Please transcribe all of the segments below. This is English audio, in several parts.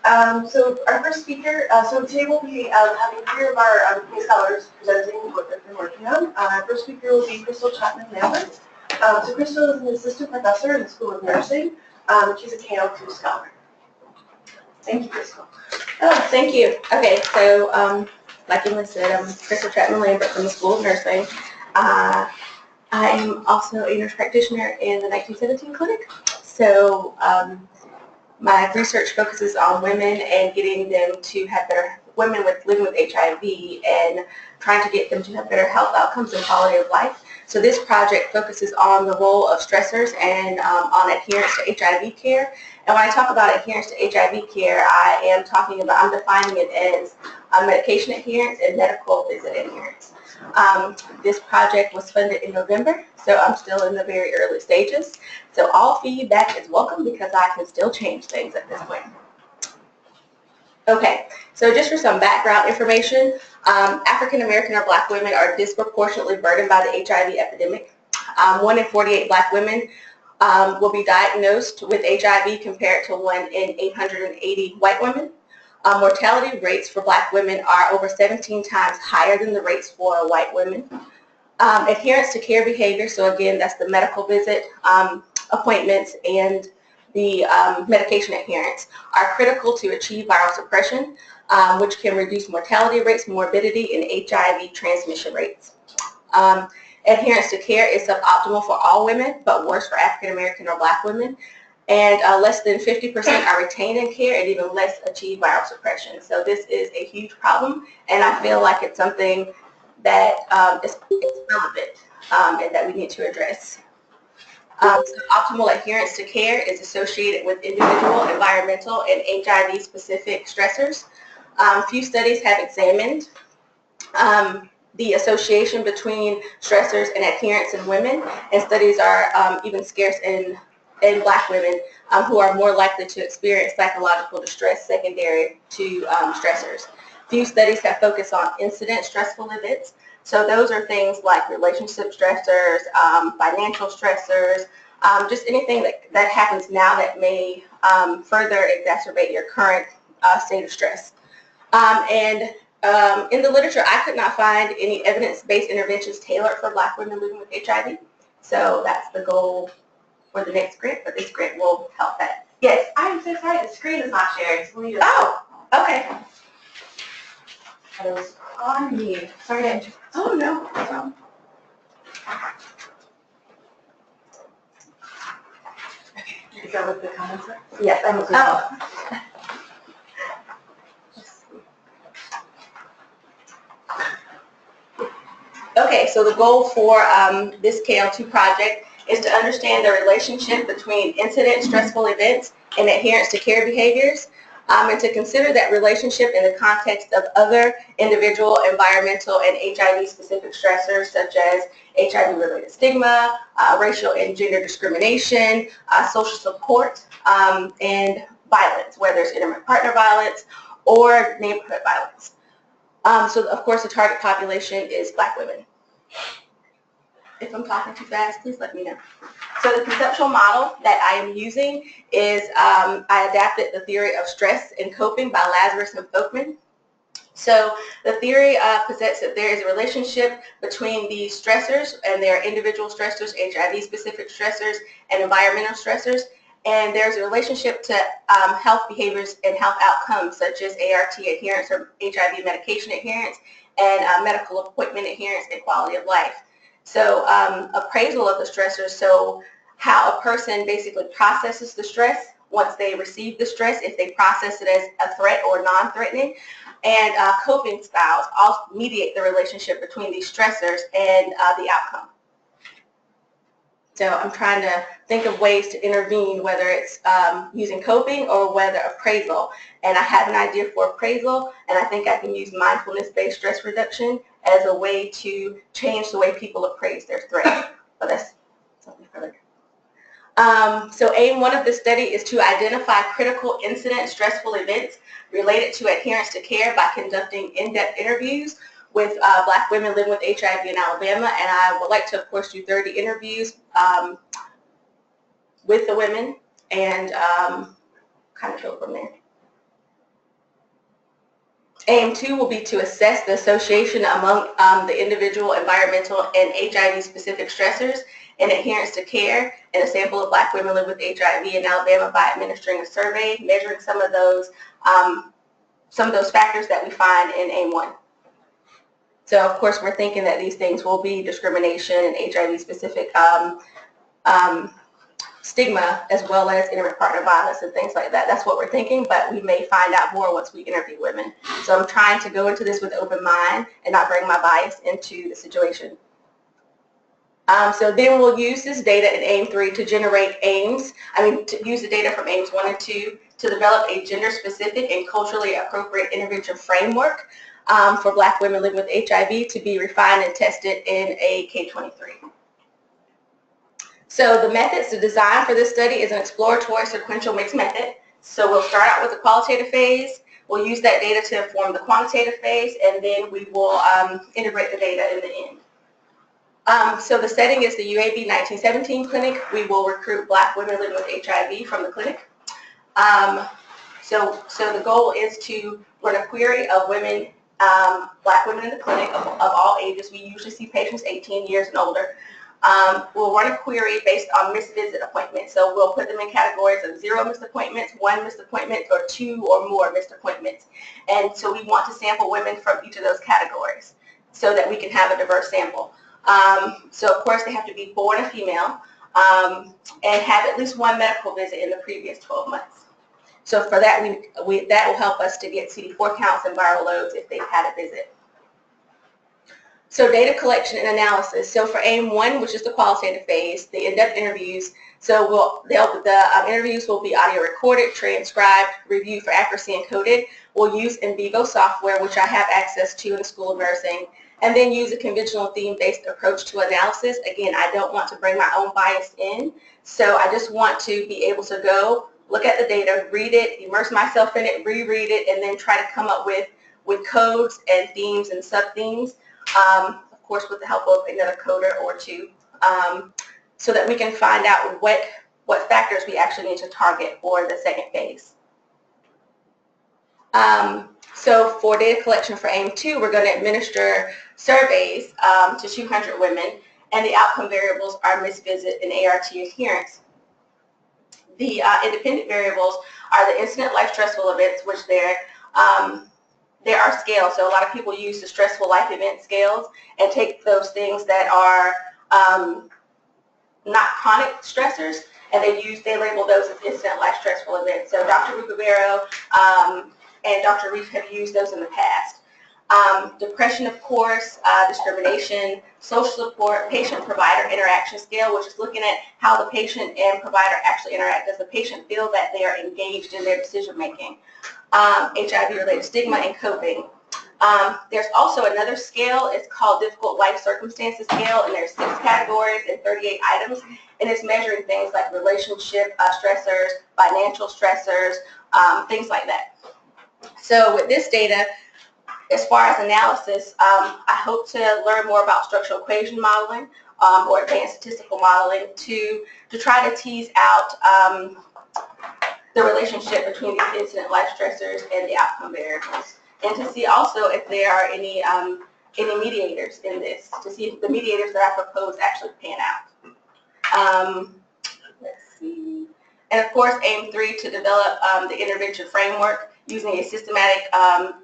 So our first speaker, so today we'll be having 3 of our case scholars presenting what they've been working on. Our first speaker will be Crystal Chapman-Lambert. So Crystal is an assistant professor in the School of Nursing. She's a KL2 scholar. Thank you, Crystal. Oh, thank you. Okay, so like Emily said, I'm Crystal Chapman-Lambert from the School of Nursing. I am also a nurse practitioner in the 1917 clinic. So my research focuses on women and getting them to have better, women living with HIV and trying to get them to have better health outcomes and quality of life. So this project focuses on the role of stressors and on adherence to HIV care. And when I talk about adherence to HIV care, I'm defining it as medication adherence and medical visit adherence. This project was funded in November, so I'm still in the very early stages. So all feedback is welcome because I can still change things at this point. Okay, so just for some background information, African American or Black women are disproportionately burdened by the HIV epidemic. 1 in 48 Black women will be diagnosed with HIV compared to 1 in 880 white women. Mortality rates for Black women are over 17 times higher than the rates for white women. Adherence to care behavior, so again, that's the medical visit, appointments, and the medication adherence, are critical to achieve viral suppression, which can reduce mortality rates, morbidity, and HIV transmission rates. Adherence to care is suboptimal for all women, but worse for African American or Black women. And less than 50% are retained in care and even less achieve viral suppression. So this is a huge problem, and I feel like it's something that is relevant and that we need to address. So optimal adherence to care is associated with individual, environmental, and HIV-specific stressors. Few studies have examined the association between stressors and adherence in women, and studies are even scarce in Black women who are more likely to experience psychological distress secondary to stressors. Few studies have focused on incident stressful events. So those are things like relationship stressors, financial stressors, just anything that happens now that may further exacerbate your current state of stress. In the literature, I could not find any evidence-based interventions tailored for Black women living with HIV. So that's the goal for the next grant, but this grant will help that. Yes? I'm so sorry, the screen is not sharing. So we just okay. It was on me. Sorry to interrupt. Oh, no problem. Is that what the comments are? Yes, I'm looking. Okay, so the goal for this KL2 project is to understand the relationship between incident stressful events and adherence to care behaviors, and to consider that relationship in the context of other individual, environmental, and HIV-specific stressors such as HIV-related stigma, racial and gender discrimination, social support, and violence, whether it's intimate partner violence or neighborhood violence. So, of course, the target population is Black women. If I'm talking too fast, please let me know. So the conceptual model that I am using is I adapted the theory of stress and coping by Lazarus and Folkman. So the theory presents that there is a relationship between these stressors, and there are individual stressors, HIV-specific stressors, and environmental stressors. And there's a relationship to health behaviors and health outcomes such as ART adherence or HIV medication adherence and medical appointment adherence and quality of life. So appraisal of the stressors, so how a person basically processes the stress once they receive the stress, if they process it as a threat or non-threatening, and coping styles also mediate the relationship between these stressors and the outcome. So I'm trying to think of ways to intervene, whether it's using coping or whether appraisal. And I have an idea for appraisal, and I think I can use mindfulness-based stress reduction as a way to change the way people appraise their threat. But that's something for later. So aim one of the study is to identify critical incident stressful events related to adherence to care by conducting in-depth interviews with Black women living with HIV in Alabama, and I would like to, of course, do 30 interviews with the women and kind of go from there. Aim 2 will be to assess the association among the individual, environmental, and HIV-specific stressors and adherence to care in a sample of Black women living with HIV in Alabama by administering a survey, measuring some of those factors that we find in Aim 1. So, of course, we're thinking that these things will be discrimination and HIV-specific stigma, as well as intimate partner violence and things like that. That's what we're thinking, but we may find out more once we interview women. So I'm trying to go into this with an open mind and not bring my bias into the situation. So then we'll use this data in Aim 3 to generate to use the data from Aims 1 and 2 to develop a gender-specific and culturally appropriate intervention framework for Black women living with HIV to be refined and tested in a K23. So the methods to design for this study is an exploratory sequential mixed method. So we'll start out with the qualitative phase. We'll use that data to inform the quantitative phase, and then we will integrate the data in the end. So the setting is the UAB 1917 clinic. We will recruit Black women living with HIV from the clinic. So the goal is to run a query of women, Black women in the clinic of all ages. We usually see patients 18 years and older. We'll run a query based on missed visit appointments. So we'll put them in categories of 0 missed appointments, 1 missed appointment, or 2 or more missed appointments. And so we want to sample women from each of those categories so that we can have a diverse sample. So of course they have to be born a female and have at least 1 medical visit in the previous 12 months. So for that, that will help us to get CD4 counts and viral loads if they've had a visit. So data collection and analysis. So for Aim 1, which is the qualitative phase, the in-depth interviews, so the interviews will be audio recorded, transcribed, reviewed for accuracy, and coded. We'll use in vivo software, which I have access to in the School of Nursing, and then use a conventional theme-based approach to analysis. Again, I don't want to bring my own bias in, so I just want to be able to go, look at the data, read it, immerse myself in it, reread it, and then try to come up with codes and themes and sub-themes. Of course, with the help of another coder or two, so that we can find out what factors we actually need to target for the second phase. So for data collection for Aim 2, we're going to administer surveys to 200 women, and the outcome variables are missed visit and ART adherence. The independent variables are the incident life stressful events, which there are scales. So a lot of people use the stressful life event scales and take those things that are not chronic stressors, and they label those as incident life stressful events. So Dr. Rucavero and Dr. Reef have used those in the past. Depression, of course, discrimination, social support, patient-provider interaction scale, which is looking at how the patient and provider actually interact. Does the patient feel that they are engaged in their decision-making? HIV-related stigma and coping. There's also another scale. It's called Difficult Life Circumstances Scale, and there's 6 categories and 38 items, and it's measuring things like relationship stressors, financial stressors, things like that. So with this data, as far as analysis, I hope to learn more about structural equation modeling or advanced statistical modeling to try to tease out the relationship between these incident life stressors and the outcome variables, and to see also if there are any mediators in this, to see if the mediators that I propose actually pan out. Let's see. And of course, Aim 3 to develop the intervention framework using a systematic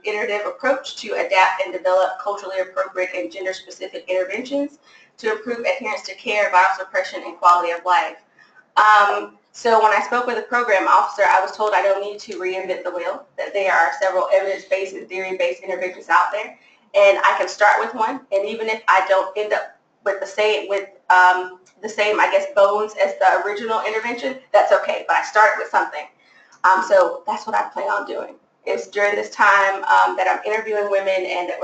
iterative approach to adapt and develop culturally appropriate and gender-specific interventions to improve adherence to care, viral suppression, and quality of life. So when I spoke with the program officer, I was told I don't need to reinvent the wheel, that there are several evidence-based and theory-based interventions out there, and I can start with one, and even if I don't end up with the same, I guess, bones as the original intervention, that's okay, but I started with something. So that's what I plan on doing. Is during this time that I'm interviewing women and that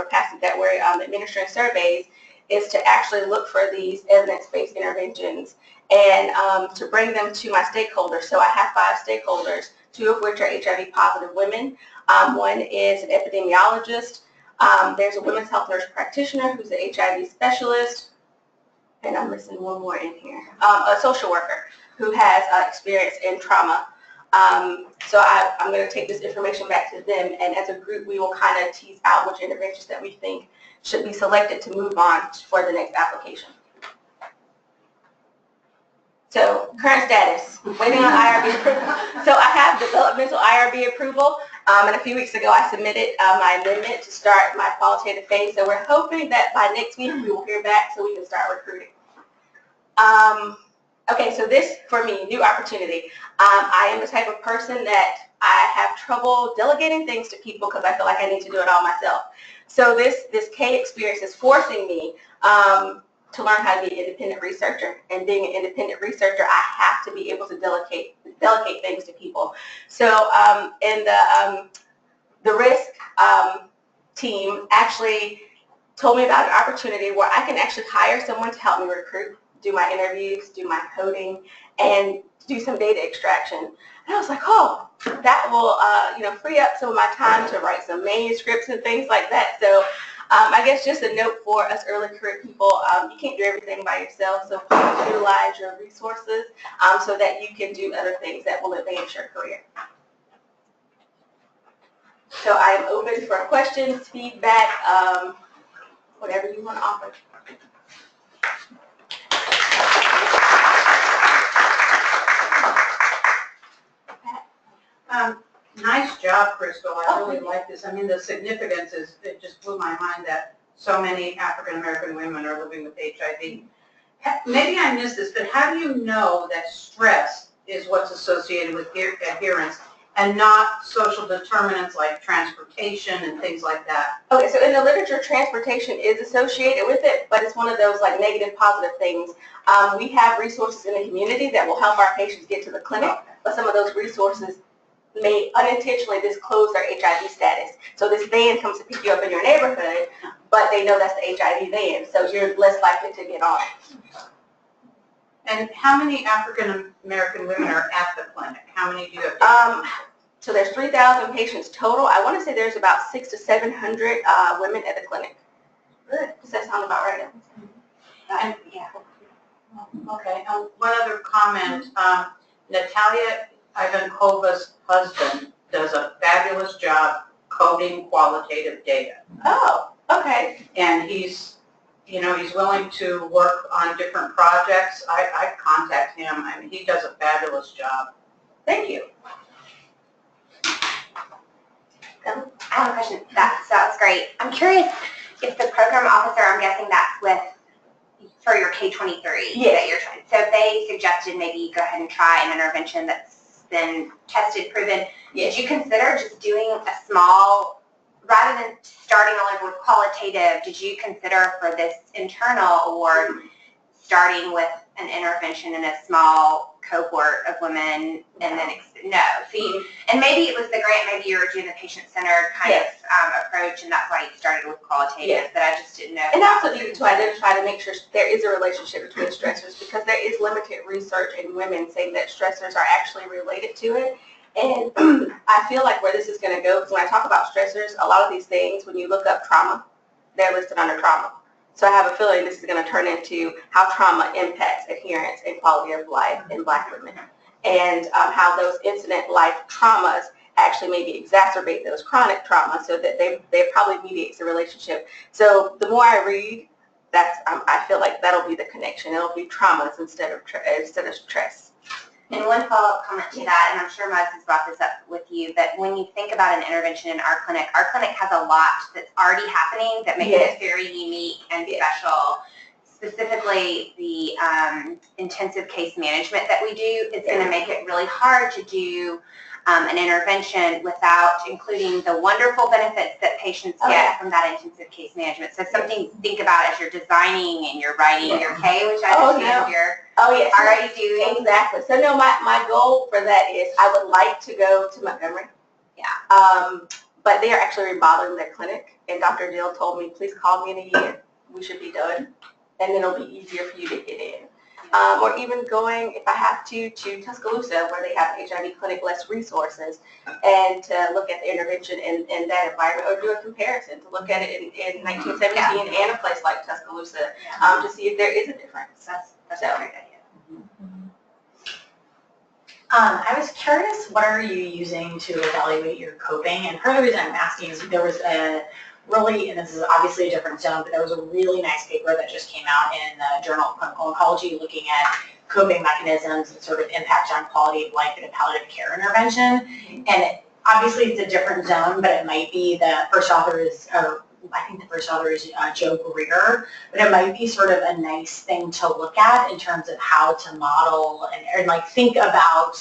we're administering surveys, is to actually look for these evidence-based interventions and to bring them to my stakeholders. So I have 5 stakeholders, 2 of which are HIV-positive women. One is an epidemiologist. There's a women's health nurse practitioner who's an HIV specialist, and I'm missing one more in here, a social worker who has experience in trauma. So I'm going to take this information back to them, and as a group, we will kind of tease out which interventions that we think should be selected to move on for the next application. So current status, waiting on IRB approval. So I have developmental IRB approval, and a few weeks ago I submitted my amendment to start my qualitative phase. So we're hoping that by next week we will hear back so we can start recruiting. Okay, so this, for me, new opportunity. I am the type of person that I have trouble delegating things to people because I feel like I need to do it all myself. So this K experience is forcing me to learn how to be an independent researcher. And being an independent researcher, I have to be able to delegate things to people. So in the risk team actually told me about an opportunity where I can actually hire someone to help me recruit, do my interviews, do my coding, and do some data extraction. And I was like, oh, that will free up some of my time to write some manuscripts and things like that. So I guess just a note for us early career people, you can't do everything by yourself, so please utilize your resources so that you can do other things that will advance your career. So I am open for questions, feedback, whatever you want to offer. Nice job, Crystal. I really like this. I mean, the significance is, it just blew my mind that so many African American women are living with HIV. Maybe I missed this, but how do you know that stress is what's associated with adherence and not social determinants like transportation and things like that? Okay, so in the literature, transportation is associated with it, but it's one of those like negative, positive things. We have resources in the community that will help our patients get to the clinic, but some of those resources may unintentionally disclose their HIV status. So this van comes to pick you up in your neighborhood, but they know that's the HIV van, so you're less likely to get on it. And how many African American women are at the clinic? How many do you have? So there's 3,000 patients total. I want to say there's about 600 to 700 women at the clinic. Good. Does that sound about right? Yeah. Okay. One other comment. Natalia Ivankova's husband does a fabulous job coding qualitative data. Oh, okay. And he's willing to work on different projects. I contact him. I mean, he does a fabulous job. Thank you. I have a question. That's great. I'm curious if the program officer, I'm guessing that's for your K23 that you're trying. So if they suggested maybe you go ahead and try an intervention that's been tested, proven, did you consider just doing a small, rather than starting all over with qualitative, did you consider for this internal award starting with an intervention in a small cohort of women and then, no. See, and maybe it was the grant, maybe you were doing the patient-centered kind of approach and that's why you started with qualitative, but I just didn't know. And also needed to identify to make sure there is a relationship between stressors because there is limited research in women saying that stressors are actually related to it. And I feel like where this is going to go, because when I talk about stressors, a lot of these things, when you look up trauma, they're listed under trauma. So I have a feeling this is going to turn into how trauma impacts adherence and quality of life in Black women, and how those incident-life traumas actually maybe exacerbate those chronic traumas, so that they probably mediates the relationship. So the more I read, I feel like that'll be the connection. It'll be traumas instead of stress. And one follow-up comment to that, and I'm sure Moses has brought this up with you, that when you think about an intervention in our clinic has a lot that's already happening that makes it very unique and special. Specifically, the intensive case management that we do is going to make it really hard to do an intervention without including the wonderful benefits that patients get from that intensive case management. So something to think about as you're designing and you're writing your K, which I understand you're already doing. Exactly. So no, my goal for that is I would like to go to Montgomery. But they are actually remodeling their clinic, and Dr. Dill told me, please call me in a year. We should be done, and then it'll be easier for you to get in. Or even going, if I have to Tuscaloosa, where they have an HIV clinic, less resources, and to look at the intervention in that environment, or do a comparison, to look at it in 1917 and a place like Tuscaloosa, to see if there is a difference. That's a great idea. I was curious, what are you using to evaluate your coping? And part of the reason I'm asking is there was a really, and this is obviously a different zone, but there was a really nice paper that just came out in the Journal of Clinical Oncology looking at coping mechanisms and sort of impact on quality of life in a palliative care intervention. And obviously it's a different zone, but it might be the first author is, or I think the first author is Joe Greer, but it might be sort of a nice thing to look at in terms of how to model and like think about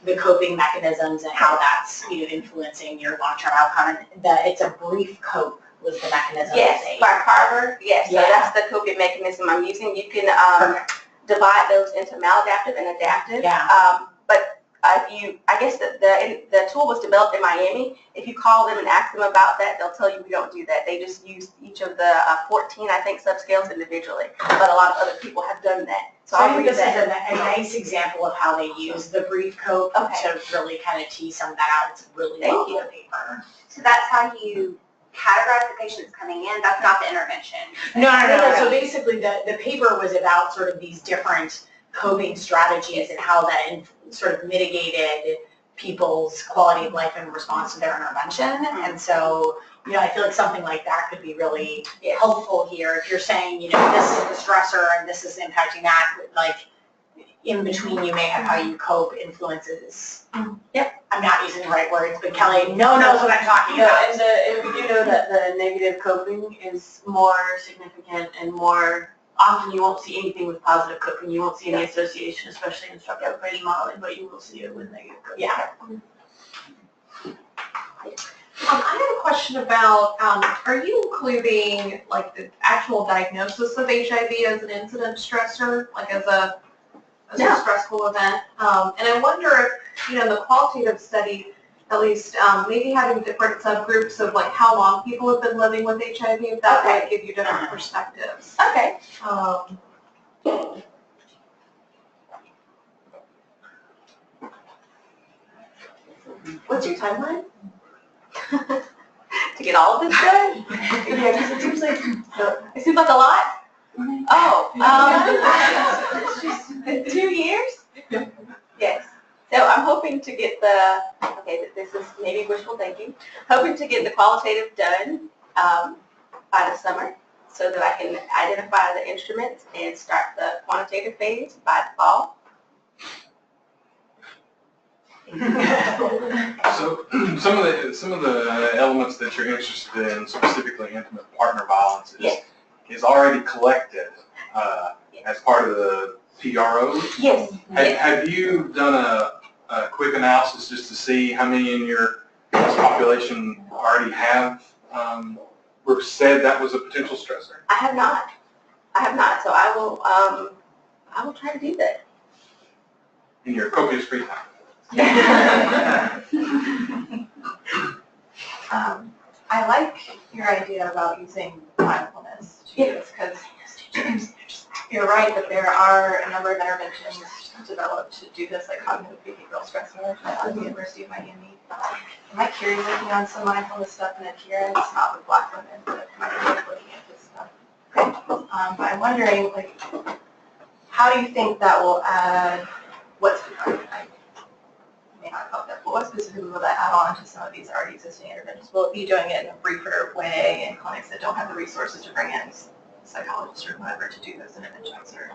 the coping mechanisms and how that's influencing your long-term outcome. It's a brief cope was the mechanism. Yes, by Carver. Yes, so that's the coping mechanism I'm using. You can divide those into maladaptive and adaptive. Yeah. But I guess the tool was developed in Miami. If you call them and ask them about that, they'll tell you we don't do that. They just use each of the 14, I think, subscales individually. But a lot of other people have done that. So I think this is a nice example of how they use the brief cope to really kind of tease some of that out. It's really well in the paper. So that's how you categorize the patients coming in. That's not the intervention. No. So basically the paper was about sort of these different coping strategies and how that sort of mitigated people's quality of life in response to their intervention. And so, I feel like something like that could be really helpful here. If you're saying, this is the stressor and this is impacting that, like in between you may have how you cope influences. Yep. I'm not using the right words, but Kelly knows what I'm talking about. And we do know that the negative coping is more significant and more often you won't see anything with positive coping. You won't see any association, especially in structural equation modeling, but you will see it with negative coping. Yeah. I have a question about, are you including like the actual diagnosis of HIV as an incident stressor, like as a stressful event? And I wonder if, in the qualitative study, at least maybe having different subgroups of like how long people have been living with HIV, if that might give you different perspectives. Okay. What's your timeline? To get all of this done? Yeah, because it seems like It seems like a lot. Oh, 2 years? Yes. So I'm hoping to get this is maybe wishful thinking, hoping to get the qualitative done by the summer so that I can identify the instruments and start the quantitative phase by the fall. So some of the elements that you're interested in, specifically intimate partner violence, is already collected as part of the PRO. Yes. Have you done a quick analysis just to see how many in your population already have said that was a potential stressor? I have not. So I will try to do that. In your copious free time. I like your idea about using mindfulness to do this because you're right that there are a number of interventions developed to do this, like cognitive behavioral stress management at the University of Miami. Am I curious looking on some mindfulness stuff in adherence, not with Black women, but might be looking at this stuff. But I'm wondering, like, how do you think that will add, I may not call it that, but what specifically will that add on to some of these already existing interventions? Will it be doing it in a briefer way in clinics that don't have the resources to bring in psychologists or whoever to do those interventions? Or?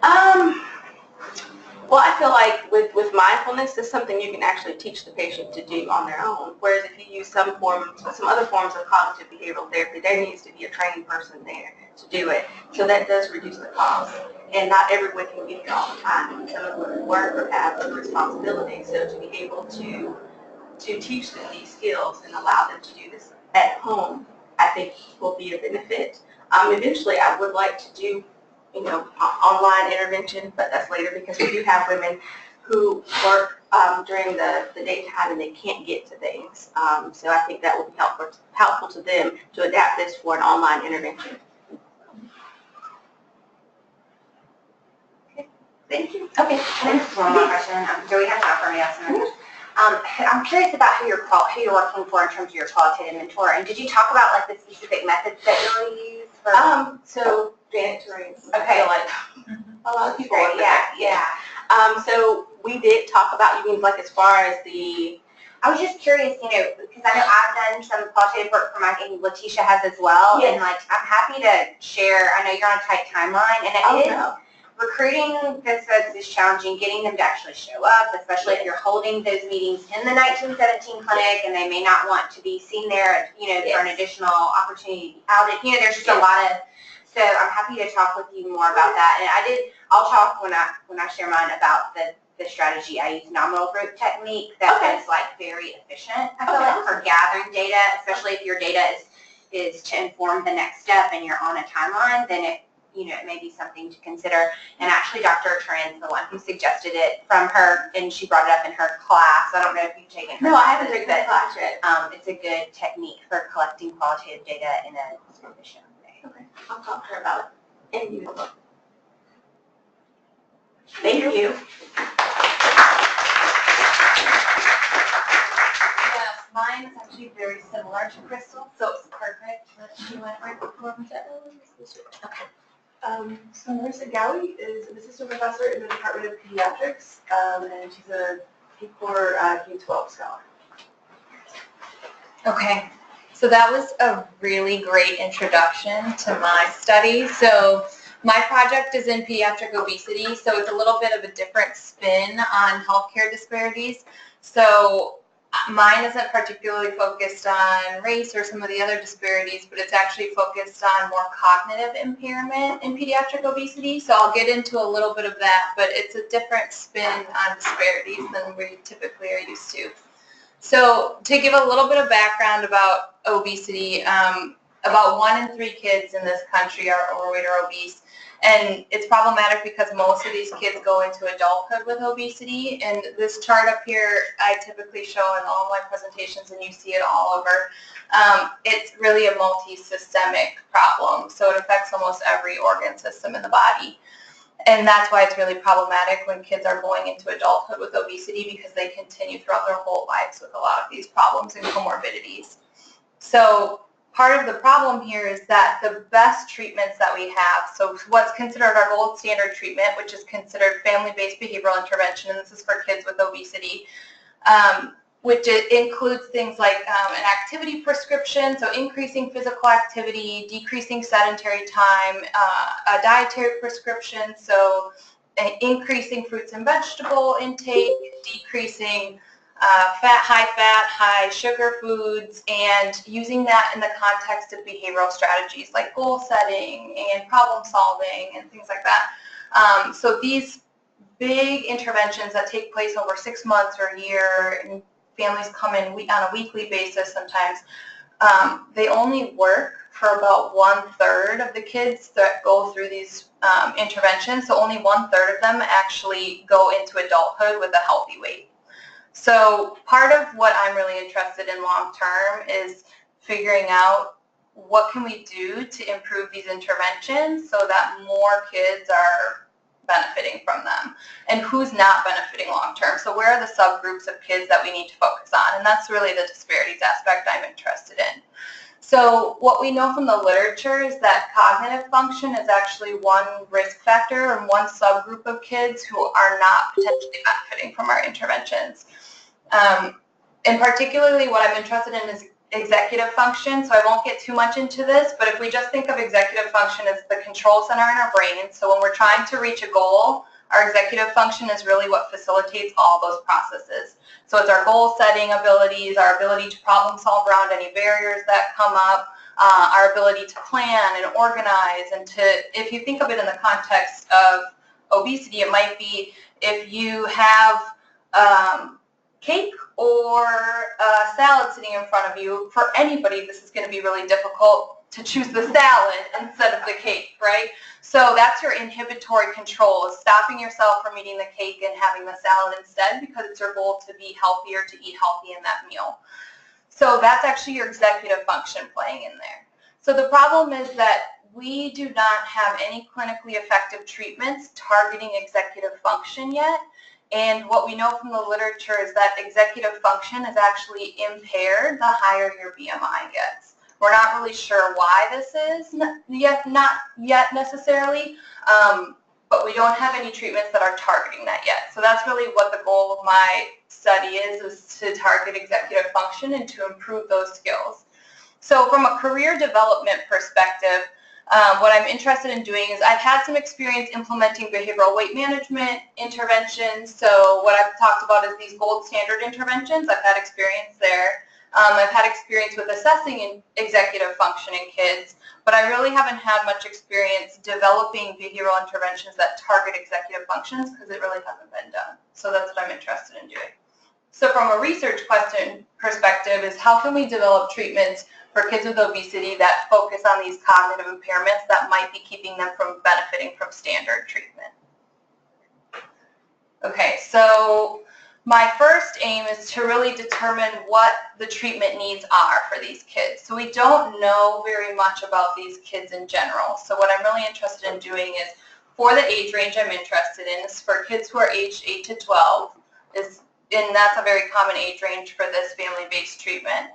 Well, I feel like with mindfulness, it's something you can actually teach the patient to do on their own. Whereas if you use some other forms of cognitive behavioral therapy, there needs to be a trained person there to do it. So that does reduce the cost. And not everyone can be here all the time. Some of them work or have a responsibility. So to be able to teach them these skills and allow them to do this at home, I think will be a benefit. Eventually, I would like to do online intervention, but that's later because we do have women who work during the daytime and they can't get to things. So I think that will be helpful to them to adapt this for an online intervention. Okay, thank you. Okay. One more question. Do we have time for me to ask another question? I'm curious about who you're working for in terms of your qualitative mentor. And did you talk about like the specific methods that you'll use for? So Janet Terrain. Okay. I feel like a lot of people. Great. Yeah. So we did talk about, you mean like as far as the, I was just curious, because I know I've done some qualitative work for my, and Letitia has as well, Yes. and like, I'm happy to share. I know you're on a tight timeline, and it is, recruiting those folks is challenging, getting them to actually show up, especially if you're holding those meetings in the 1917 clinic, and they may not want to be seen there, for an additional opportunity outage. There's just a lot of, so I'm happy to talk with you more about that, and I'll talk when I share mine about the strategy. I use nominal group technique that is like very efficient, I feel like, for gathering data, especially if your data is to inform the next step and you're on a timeline, then it may be something to consider. And actually Dr. Turin's the one who suggested it from her, and she brought it up in her class. I don't know if you've taken her no, I haven't taken that class yet. It's a good technique for collecting qualitative data in an efficient way. Okay, I'll talk to her about it. And you. Thank you. Yes, mine is actually very similar to Crystal, so it's perfect that she went right before me. So Marissa Gowie is an assistant professor in the Department of Pediatrics, and she's a PCOR K12 scholar. Okay, so that was a really great introduction to my study. So my project is in pediatric obesity, so it's a little bit of a different spin on healthcare disparities. So mine isn't particularly focused on race or some of the other disparities, but it's actually focused on more cognitive impairment in pediatric obesity. So I'll get into a little bit of that, but it's a different spin on disparities than we typically are used to. So to give a little bit of background about obesity, about 1 in 3 kids in this country are overweight or obese. And it's problematic because most of these kids go into adulthood with obesity. And this chart up here, I typically show in all my presentations, and you see it all over. It's really a multi-systemic problem. So it affects almost every organ system in the body. And that's why it's really problematic when kids are going into adulthood with obesity, because they continue throughout their whole lives with a lot of these problems and comorbidities. So part of the problem here is that the best treatments that we have, so what's considered our gold standard treatment, which is considered family-based behavioral intervention, and this is for kids with obesity, which includes things like an activity prescription, so increasing physical activity, decreasing sedentary time, a dietary prescription, so increasing fruits and vegetable intake, decreasing high fat, high sugar foods, and using that in the context of behavioral strategies like goal setting and problem solving and things like that. So these big interventions that take place over 6 months or a year, and families come in on a weekly basis sometimes, they only work for about 1/3 of the kids that go through these interventions. So only 1/3 of them actually go into adulthood with a healthy weight. So part of what I'm really interested in long term is figuring out what can we do to improve these interventions so that more kids are benefiting from them, and who's not benefiting long term. So where are the subgroups of kids that we need to focus on? And that's really the disparities aspect I'm interested in. So what we know from the literature is that cognitive function is actually one risk factor and one subgroup of kids who are not potentially benefiting from our interventions. And particularly what I'm interested in is executive function, so I won't get too much into this, but if we just think of executive function as the control center in our brain, so when we're trying to reach a goal, our executive function is really what facilitates all those processes. So it's our goal setting abilities, our ability to problem solve around any barriers that come up, our ability to plan and organize, and if you think of it in the context of obesity, it might be if you have cake or a salad sitting in front of you. For anybody, this is going to be really difficult to choose the salad instead of the cake, right? So that's your inhibitory control, is stopping yourself from eating the cake and having the salad instead, because it's your goal to be healthier, to eat healthy in that meal. So that's actually your executive function playing in there. So the problem is that we do not have any clinically effective treatments targeting executive function yet. And what we know from the literature is that executive function is actually impaired the higher your BMI gets. We're not really sure why this is, not yet necessarily, but we don't have any treatments that are targeting that yet. So that's really what the goal of my study is to target executive function and to improve those skills. So from a career development perspective, what I'm interested in doing is I've had some experience implementing behavioral weight management interventions. So what I've talked about is these gold standard interventions. I've had experience there. I've had experience with assessing executive function in kids, but I really haven't had much experience developing behavioral interventions that target executive functions because it really hasn't been done. So that's what I'm interested in doing. So from a research question perspective is how can we develop treatments for kids with obesity that focus on these cognitive impairments that might be keeping them from benefiting from standard treatment. Okay, so my first aim is to really determine what the treatment needs are for these kids. So we don't know very much about these kids in general. So what I'm really interested in doing is, for the age range I'm interested in, is for kids who are aged 8 to 12, and that's a very common age range for this family-based treatment.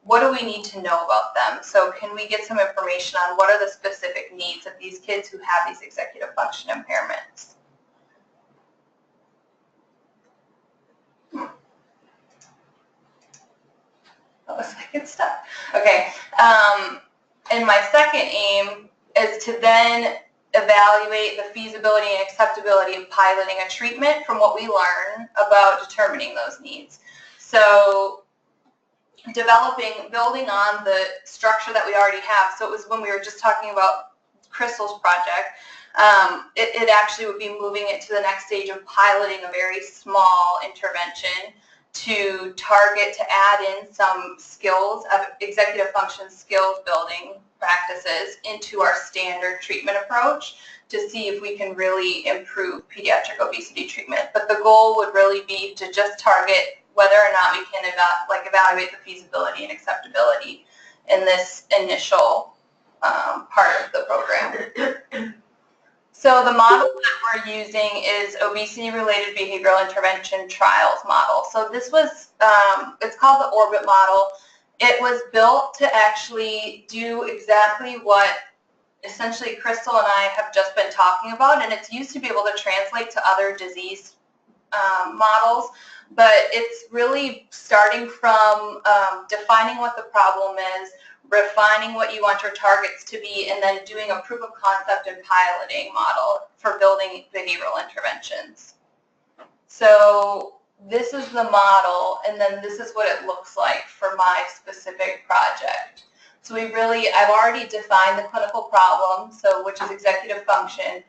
What do we need to know about them? So can we get some information on what are the specific needs of these kids who have these executive function impairments? Oh, it's like it's stuck. Okay. And my second aim is to then evaluate the feasibility and acceptability of piloting a treatment from what we learn about determining those needs. So building on the structure that we already have. So it was when we were just talking about Crystal's project, it actually would be moving it to the next stage of piloting a very small intervention to target, to add in some skills, executive function skills building practices into our standard treatment approach to see if we can really improve pediatric obesity treatment. But the goal would really be to just target whether or not we can evaluate the feasibility and acceptability in this initial part of the program. So the model that we're using is obesity-related behavioral intervention trials model. So this was, it's called the ORBIT model. It was built to actually do exactly what essentially Crystal and I have just been talking about, and it's used to be able to translate to other disease models, but it's really starting from defining what the problem is, refining what you want your targets to be, and then doing a proof of concept and piloting model for building behavioral interventions. So this is the model, and then this is what it looks like for my specific project. So I've already defined the clinical problem, so which is executive function.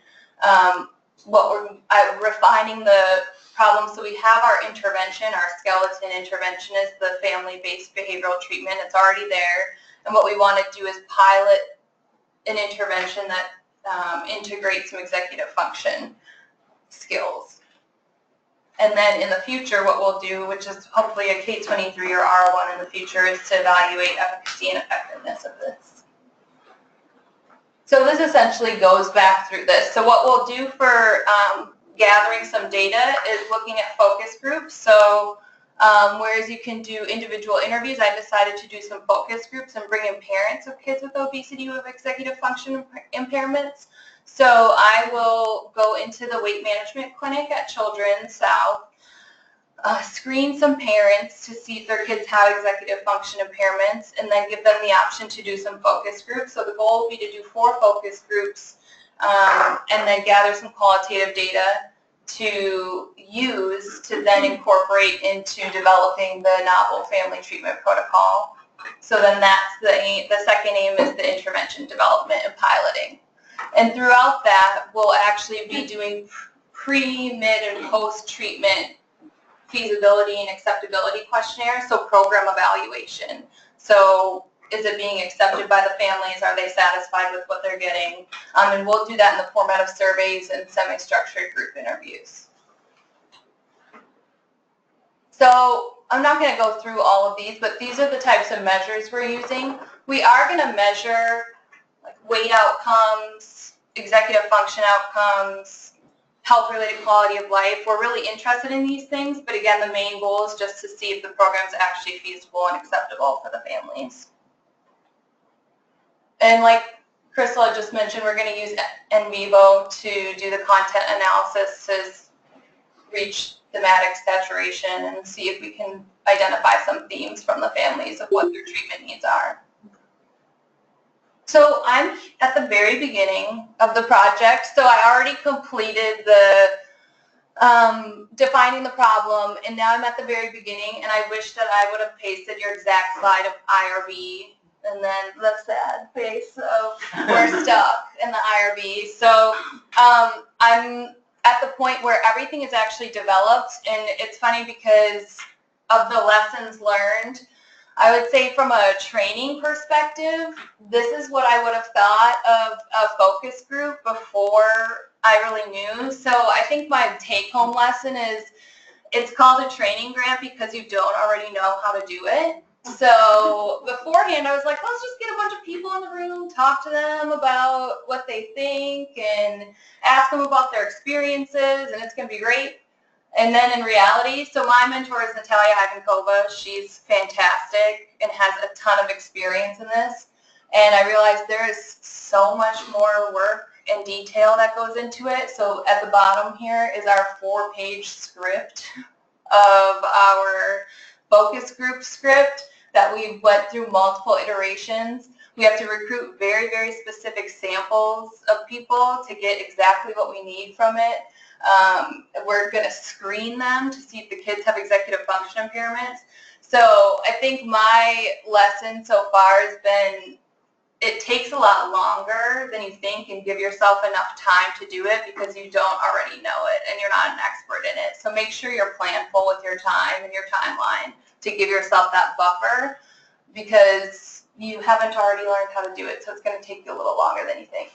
Refining the problem, so we have our intervention, our skeleton intervention is the family-based behavioral treatment. It's already there. And what we want to do is pilot an intervention that integrates some executive function skills. And then in the future, what we'll do, which is hopefully a K23 or R1 in the future, is to evaluate efficacy and effectiveness of this. So this essentially goes back through this. So what we'll do for gathering some data is looking at focus groups. So whereas you can do individual interviews, I decided to do some focus groups and bring in parents of kids with obesity who have executive function impairments. So I will go into the weight management clinic at Children's South, screen some parents to see if their kids have executive function impairments, and then give them the option to do some focus groups. So the goal will be to do 4 focus groups and then gather some qualitative data to use to then incorporate into developing the novel family treatment protocol. So then that's the second aim is the intervention development and piloting. And throughout that, we'll actually be doing pre, mid, and post-treatment feasibility and acceptability questionnaires, so program evaluation. So is it being accepted by the families? Are they satisfied with what they're getting? And we'll do that in the format of surveys and semi-structured group interviews. So I'm not going to go through all of these, but these are the types of measures we're using. We are going to measure weight outcomes, executive function outcomes, health-related quality of life. We're really interested in these things, but again, the main goal is just to see if the program is actually feasible and acceptable for the families. And like Crystal had just mentioned, we're going to use in vivo to do the content analysis to reach thematic saturation and see if we can identify some themes from the families of what their treatment needs are. So I'm at the very beginning of the project, so I already completed the defining the problem, and now I'm at the very beginning, and I wish that I would have pasted your exact slide of IRB, and then the sad face of we're stuck in the IRB. So I'm at the point where everything is actually developed, and it's funny because of the lessons learned. I would say from a training perspective, this is what I would have thought of a focus group before I really knew. So I think my take-home lesson is it's called a training grant because you don't already know how to do it. So beforehand, I was like, let's just get a bunch of people in the room, talk to them about what they think, and ask them about their experiences, and it's going to be great. And then in reality, so my mentor is Natalia Ivankova. She's fantastic and has a ton of experience in this. And I realized there is so much more work and detail that goes into it. So at the bottom here is our 4-page script of our focus group script that we went through multiple iterations. We have to recruit very, very specific samples of people to get exactly what we need from it. We're going to screen them to see if the kids have executive function impairments. So I think my lesson so far has been it takes a lot longer than you think, and give yourself enough time to do it because you don't already know it and you're not an expert in it. So make sure you're planful with your time and your timeline to give yourself that buffer because you haven't already learned how to do it. So it's going to take you a little longer than you think.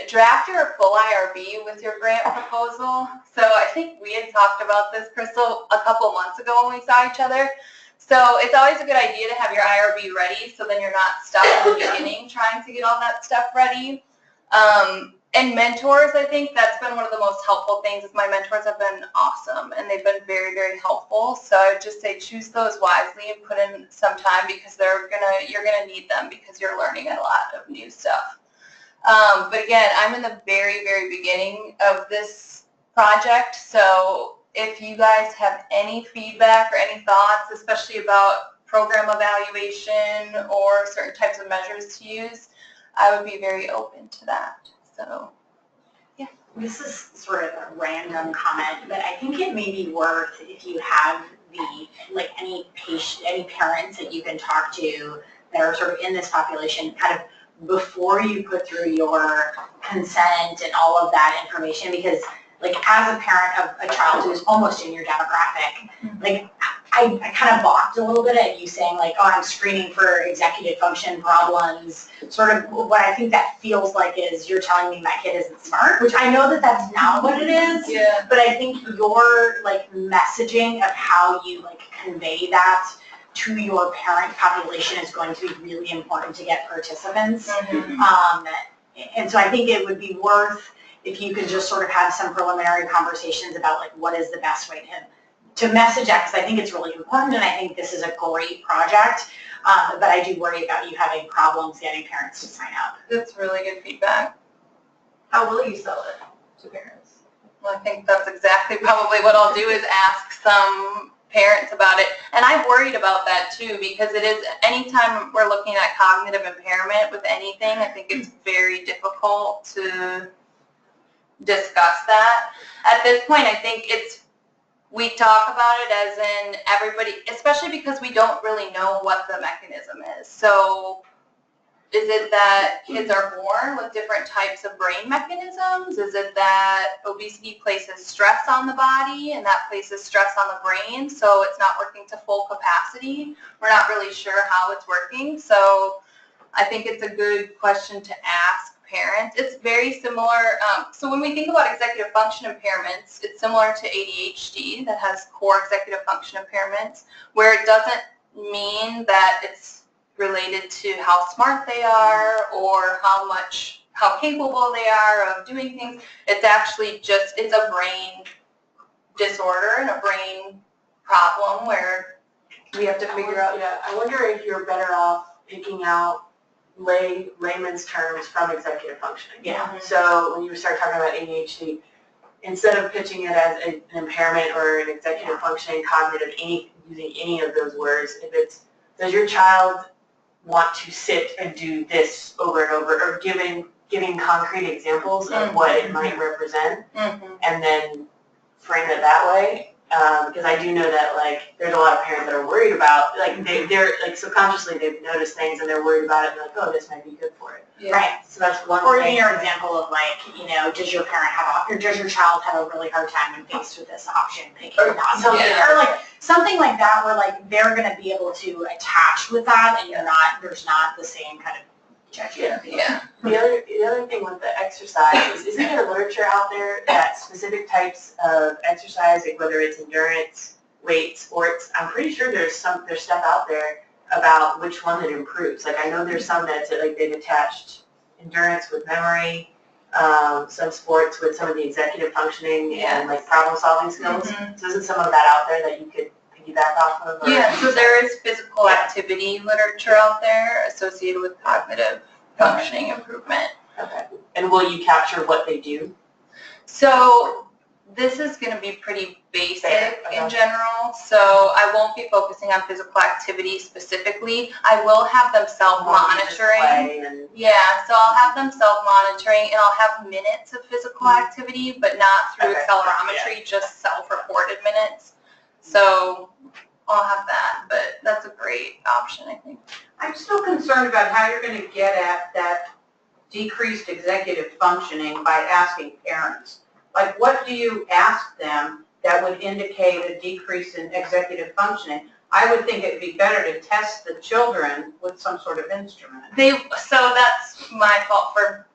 Draft your full IRB with your grant proposal. So I think we had talked about this, Crystal, a couple months ago when we saw each other. So it's always a good idea to have your IRB ready so then you're not stuck in the beginning trying to get all that stuff ready. And mentors, I think that's been one of the most helpful things is my mentors have been awesome and they've been very, very helpful. So I would just say choose those wisely and put in some time because you're gonna need them because you're learning a lot of new stuff. But again, I'm in the very, very beginning of this project, so if you guys have any feedback or any thoughts, especially about program evaluation or certain types of measures to use, I would be very open to that. So, yeah. This is sort of a random comment, but I think it may be worth if you have any parents that you can talk to that are sort of in this population, kind of before you put through your consent and all of that information, because as a parent of a child who's almost in your demographic, I kind of balked a little bit at you saying oh, I'm screening for executive function problems. Sort of what I think that feels like is you're telling me my kid isn't smart, which I know that that's not what it is. Yeah. But I think your messaging of how you convey that to your parent population is going to be really important to get participants. Mm-hmm. And so I think it would be worth if you could just sort of have some preliminary conversations about what is the best way to message that, because I think it's really important and I think this is a great project, but I do worry about you having problems getting parents to sign up. That's really good feedback. How will you sell it to parents? Well, I think that's exactly probably what I'll do is ask some parents about it. And I've worried about that too because it is, anytime we're looking at cognitive impairment with anything, I think it's very difficult to discuss that. At this point, I think we talk about it as in everybody, especially because we don't really know what the mechanism is. So is it that kids are born with different types of brain mechanisms? Is it that obesity places stress on the body and that places stress on the brain so it's not working to full capacity? We're not really sure how it's working. So I think it's a good question to ask parents. It's very similar. So when we think about executive function impairments, it's similar to ADHD that has core executive function impairments, where it doesn't mean that it's related to how smart they are or how capable they are of doing things. It's actually just, it's a brain disorder and a brain problem where we have to figure out. Yeah, I wonder if you're better off picking out layman's terms from executive functioning. Yeah. So when you start talking about ADHD, instead of pitching it as an impairment or an executive functioning, cognitive, using any of those words, if it's, does your child want to sit and do this over and over, or giving concrete examples of what it might represent, and then frame it that way. Because I do know that, like, there's a lot of parents that are worried about, like, they're like, subconsciously they've noticed things and they're worried about it, and they're like, oh, this might be good for it. Yeah. Right. So that's one Or thing. even your example of, like, you know, does your child have a really hard time when faced with this option? Or like something like that, where like they're going to be able to attach with that, and there's not the same kind of judgment. Yeah. The other thing with the exercise is, isn't there literature out there that specific types of exercise, like whether it's endurance, weight, sports, I'm pretty sure there's stuff out there about which one that improves. Like, I know there's some that's like they've attached endurance with memory, some sports with some of the executive functioning and like problem solving skills. So isn't some of that out there that you could piggyback off of? Or? Yeah, so there is physical activity literature out there associated with cognitive functioning improvement. Okay. And will you capture what they do? So this is going to be pretty basic in general, so I won't be focusing on physical activity specifically. I will have them self-monitoring. Yeah, so I'll have them self-monitoring, and I'll have minutes of physical activity, but not through accelerometry, just self-reported minutes. So I'll have that, but that's a great option, I think. I'm still concerned about how you're going to get at that decreased executive functioning by asking parents. Like, what do you ask them that would indicate a decrease in executive functioning? I would think it'd be better to test the children with some sort of instrument. So that's my fault for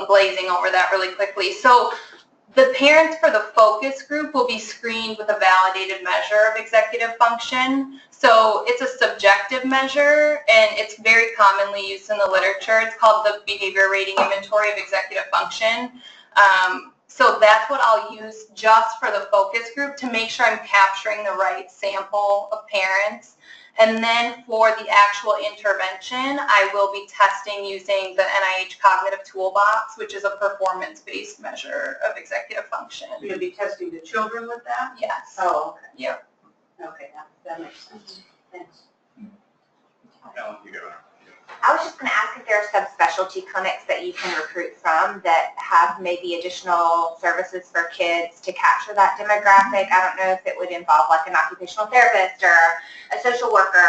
glazing over that really quickly. So the parents for the focus group will be screened with a validated measure of executive function. So it's a subjective measure, and it's very commonly used in the literature. It's called the Behavior Rating Inventory of Executive Function. So that's what I'll use just for the focus group to make sure I'm capturing the right sample of parents. And then for the actual intervention, I will be testing using the NIH Cognitive Toolbox, which is a performance-based measure of executive function. You're going to be testing the children with that? Yes. Oh, okay. Yep. Okay, that makes sense. Thanks. Ellen, you go. I was just going to ask if there are subspecialty clinics that you can recruit from that have maybe additional services for kids to capture that demographic. I don't know if it would involve like an occupational therapist or a social worker,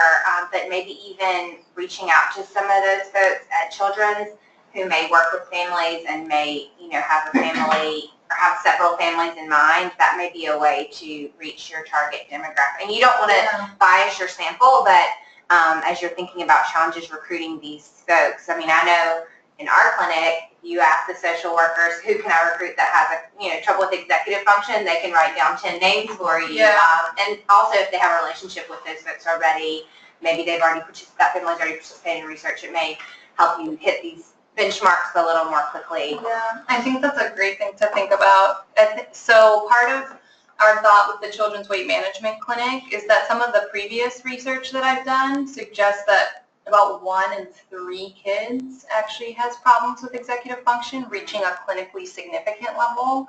but maybe even reaching out to some of those folks at Children's who may work with families and may, you know, have a family or have several families in mind. That may be a way to reach your target demographic. And you don't want to bias your sample, but as you're thinking about challenges recruiting these folks. I mean, I know in our clinic, you ask the social workers, who can I recruit that has trouble with executive function, they can write down 10 names for you. Yeah. And also if they have a relationship with those folks already, maybe they've already that family's already participated in research, it may help you hit these benchmarks a little more quickly. Yeah, I think that's a great thing to think about. So part of our thought with the Children's Weight Management Clinic is that some of the previous research that I've done suggests that about 1 in 3 kids actually has problems with executive function reaching a clinically significant level.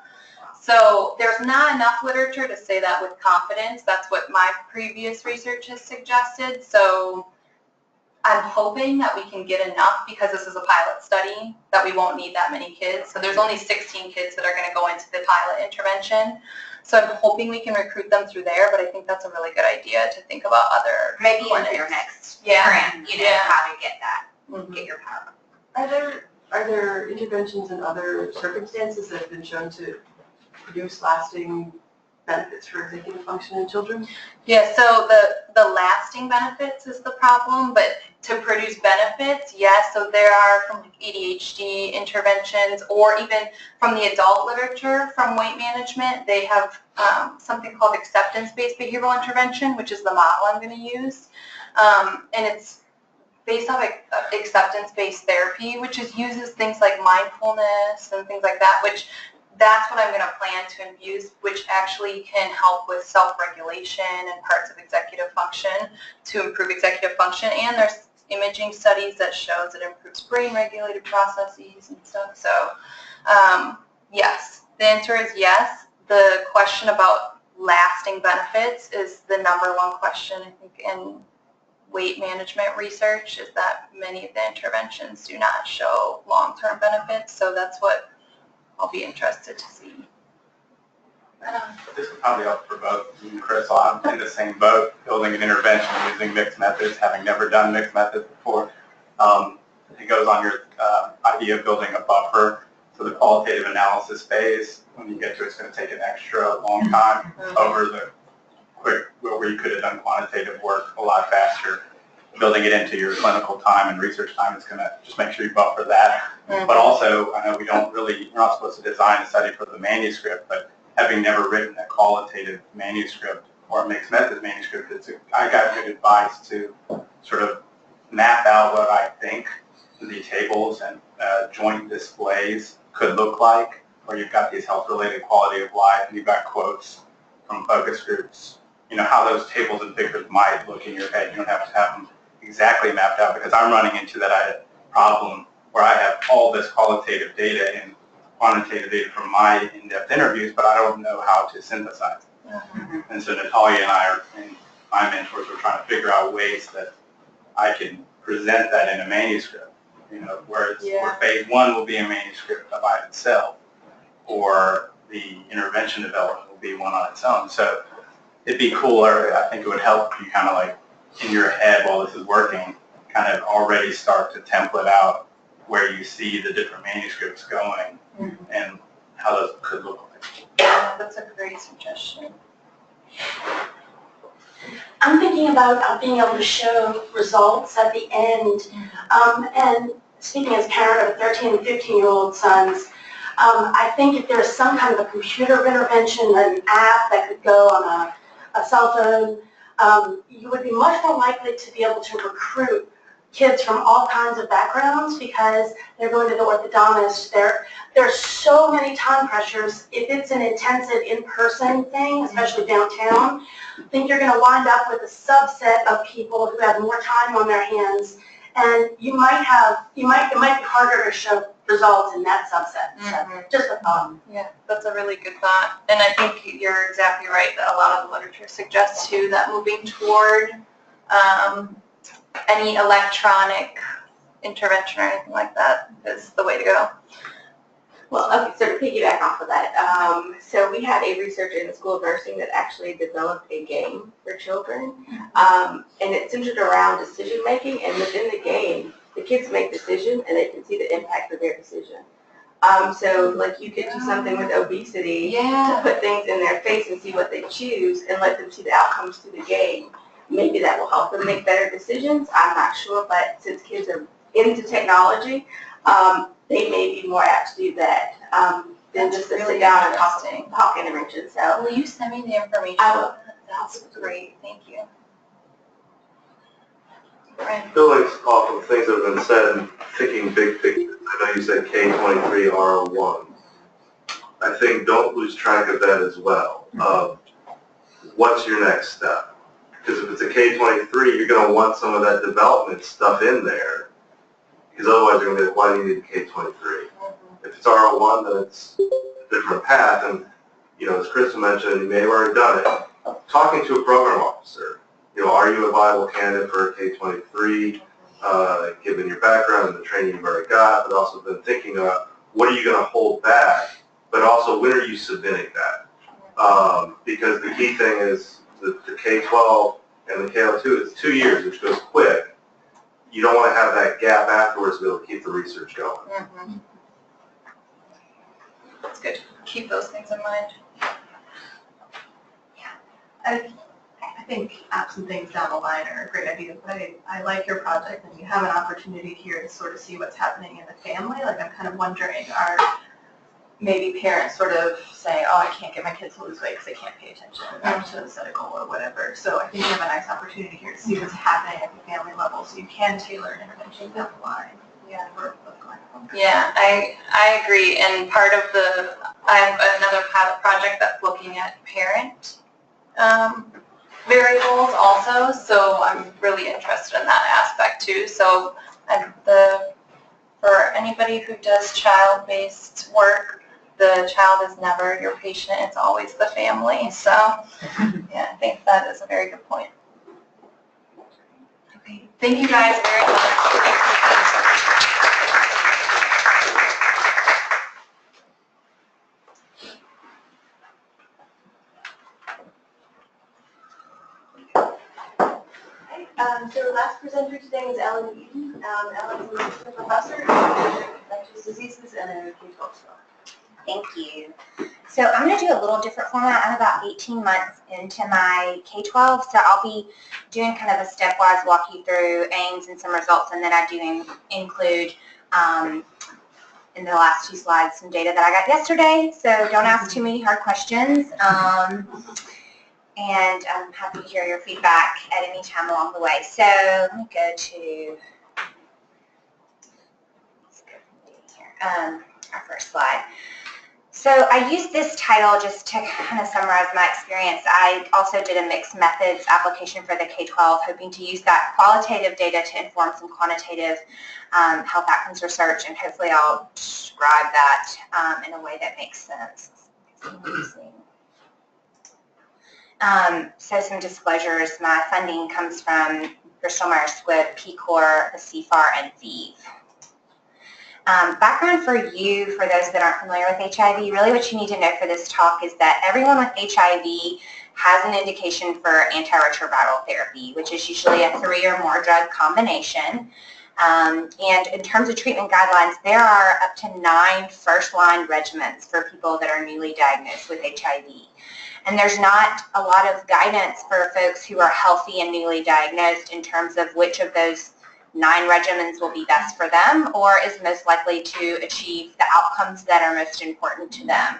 So there's not enough literature to say that with confidence. That's what my previous research has suggested. So I'm hoping that we can get enough, because this is a pilot study, that we won't need that many kids. So there's only 16 kids that are going to go into the pilot intervention. So I'm hoping we can recruit them through there, but I think that's a really good idea to think about other maybe clinics. In your next grant, how to get that, get your power. Are there interventions in other circumstances that have been shown to produce lasting benefits for executive function in children? Yeah, so the lasting benefits is the problem, but to produce benefits, yes, so there are from ADHD interventions, or even from the adult literature from weight management, they have something called acceptance-based behavioral intervention, which is the model I'm going to use, and it's based off acceptance-based therapy, which uses things like mindfulness and things like that, which that's what I'm going to plan to infuse, which actually can help with self-regulation and parts of executive function to improve executive function. And there's imaging studies that shows it improves brain-regulated processes and stuff. So, yes, the answer is yes. The question about lasting benefits is the number one question, I think, in weight management research, is that many of the interventions do not show long-term benefits. So that's what I'll be interested to see. This would probably help for both you and Chris. I'm in the same boat, building an intervention using mixed methods, having never done mixed methods before. It goes on your idea of building a buffer. So the qualitative analysis phase, when you get to it, it's going to take an extra long time over the quick, where you could have done quantitative work a lot faster. Building it into your clinical time and research time is going to just make sure you buffer that. But also, I know we're not supposed to design a study for the manuscript, but having never written a qualitative manuscript or a mixed methods manuscript, I got good advice to sort of map out what I think the tables and joint displays could look like, where you've got these health-related quality of life and you've got quotes from focus groups. You know, how those tables and figures might look in your head. You don't have to have them exactly mapped out, because I'm running into that problem where I have all this qualitative data and quantitative data from my in-depth interviews, but I don't know how to synthesize it. And so Natalia and I and my mentors are trying to figure out ways that I can present that in a manuscript, you know, where phase one will be a manuscript by itself, or the intervention development will be one on its own. So it'd be cooler, I think it would help you kind of like in your head while this is working, kind of already start to template out where you see the different manuscripts going and how those could look like. Yeah, that's a great suggestion. I'm thinking about being able to show results at the end. And speaking as a parent of 13 and 15-year-old sons, I think if there's some kind of a computer intervention, an app that could go on a cell phone, you would be much more likely to be able to recruit kids from all kinds of backgrounds, because they're going to the orthodontist. There's so many time pressures. If it's an intensive in-person thing, especially downtown, I think you're going to wind up with a subset of people who have more time on their hands, and it might be harder to show results in that subset. So just a thought. Yeah, that's a really good thought. And I think you're exactly right that a lot of the literature suggests too that moving toward any electronic intervention or anything like that is the way to go. Well, okay, so to piggyback off of that, so we had a researcher in the School of Nursing that actually developed a game for children, and it's centered around decision making, and within the game, the kids make decisions and they can see the impact of their decision. So like you could do something with obesity to put things in their face and see what they choose and let them see the outcomes through the game. Maybe that will help them make better decisions. I'm not sure, but since kids are into technology, they may be more apt to do that than just to sit down and talk intervention. So will you send me the information? I will. That's great. Thank you. Building off of things that have been said and thinking big picture, I know you said K23 R01. I think don't lose track of that as well. What's your next step? Because if it's a K23, you're going to want some of that development stuff in there, because otherwise you're going to be like, why do you need a K23? If it's R01, then it's a different path. And, you know, as Krista mentioned, you may have already done it. Talking to a program officer, you know, are you a viable candidate for a K23, given your background and the training you've already got, but also been thinking about what are you going to hold back, but also when are you submitting that? Because the key thing is the K12 and the KL2 is 2 years, which goes quick. You don't want to have that gap afterwards to be able to keep the research going. That's good. Keep those things in mind. I think apps and things down the line are a great idea, but I like your project, and you have an opportunity here to sort of see what's happening in the family. Like, I'm kind of wondering, are maybe parents sort of saying, oh, I can't get my kids to lose weight because they can't pay attention to the set goal or whatever. So I think you have a nice opportunity here to see what's happening at the family level, so you can tailor an intervention down the line. Yeah, I agree. And part of I have another pilot project that's looking at parent variables also, so I'm really interested in that aspect too. So for anybody who does child-based work, the child is never your patient, it's always the family. So yeah, I think that is a very good point. Okay, thank you guys very much. So the last presenter today is Ellen Eaton. Ellen is an assistant professor in infectious diseases and a K12 scholar. Thank you. So I'm going to do a little different format. I'm about 18 months into my K12, so I'll be doing kind of a stepwise walk you through aims and some results, and then I do include in the last 2 slides some data that I got yesterday, so don't ask too many hard questions. And I'm happy to hear your feedback at any time along the way. So let me go to our first slide. So I used this title just to kind of summarize my experience. I also did a mixed methods application for the K12, hoping to use that qualitative data to inform some quantitative health outcomes research, and hopefully I'll describe that in a way that makes sense. So some disclosures. My funding comes from Bristol Myers Squibb, PCOR, the CFAR, and ViiV. Background for you, for those that aren't familiar with HIV, really what you need to know for this talk is that everyone with HIV has an indication for antiretroviral therapy, which is usually a 3 or more drug combination. And in terms of treatment guidelines, there are up to 9 first-line regimens for people that are newly diagnosed with HIV. And there's not a lot of guidance for folks who are healthy and newly diagnosed in terms of which of those 9 regimens will be best for them or is most likely to achieve the outcomes that are most important to them.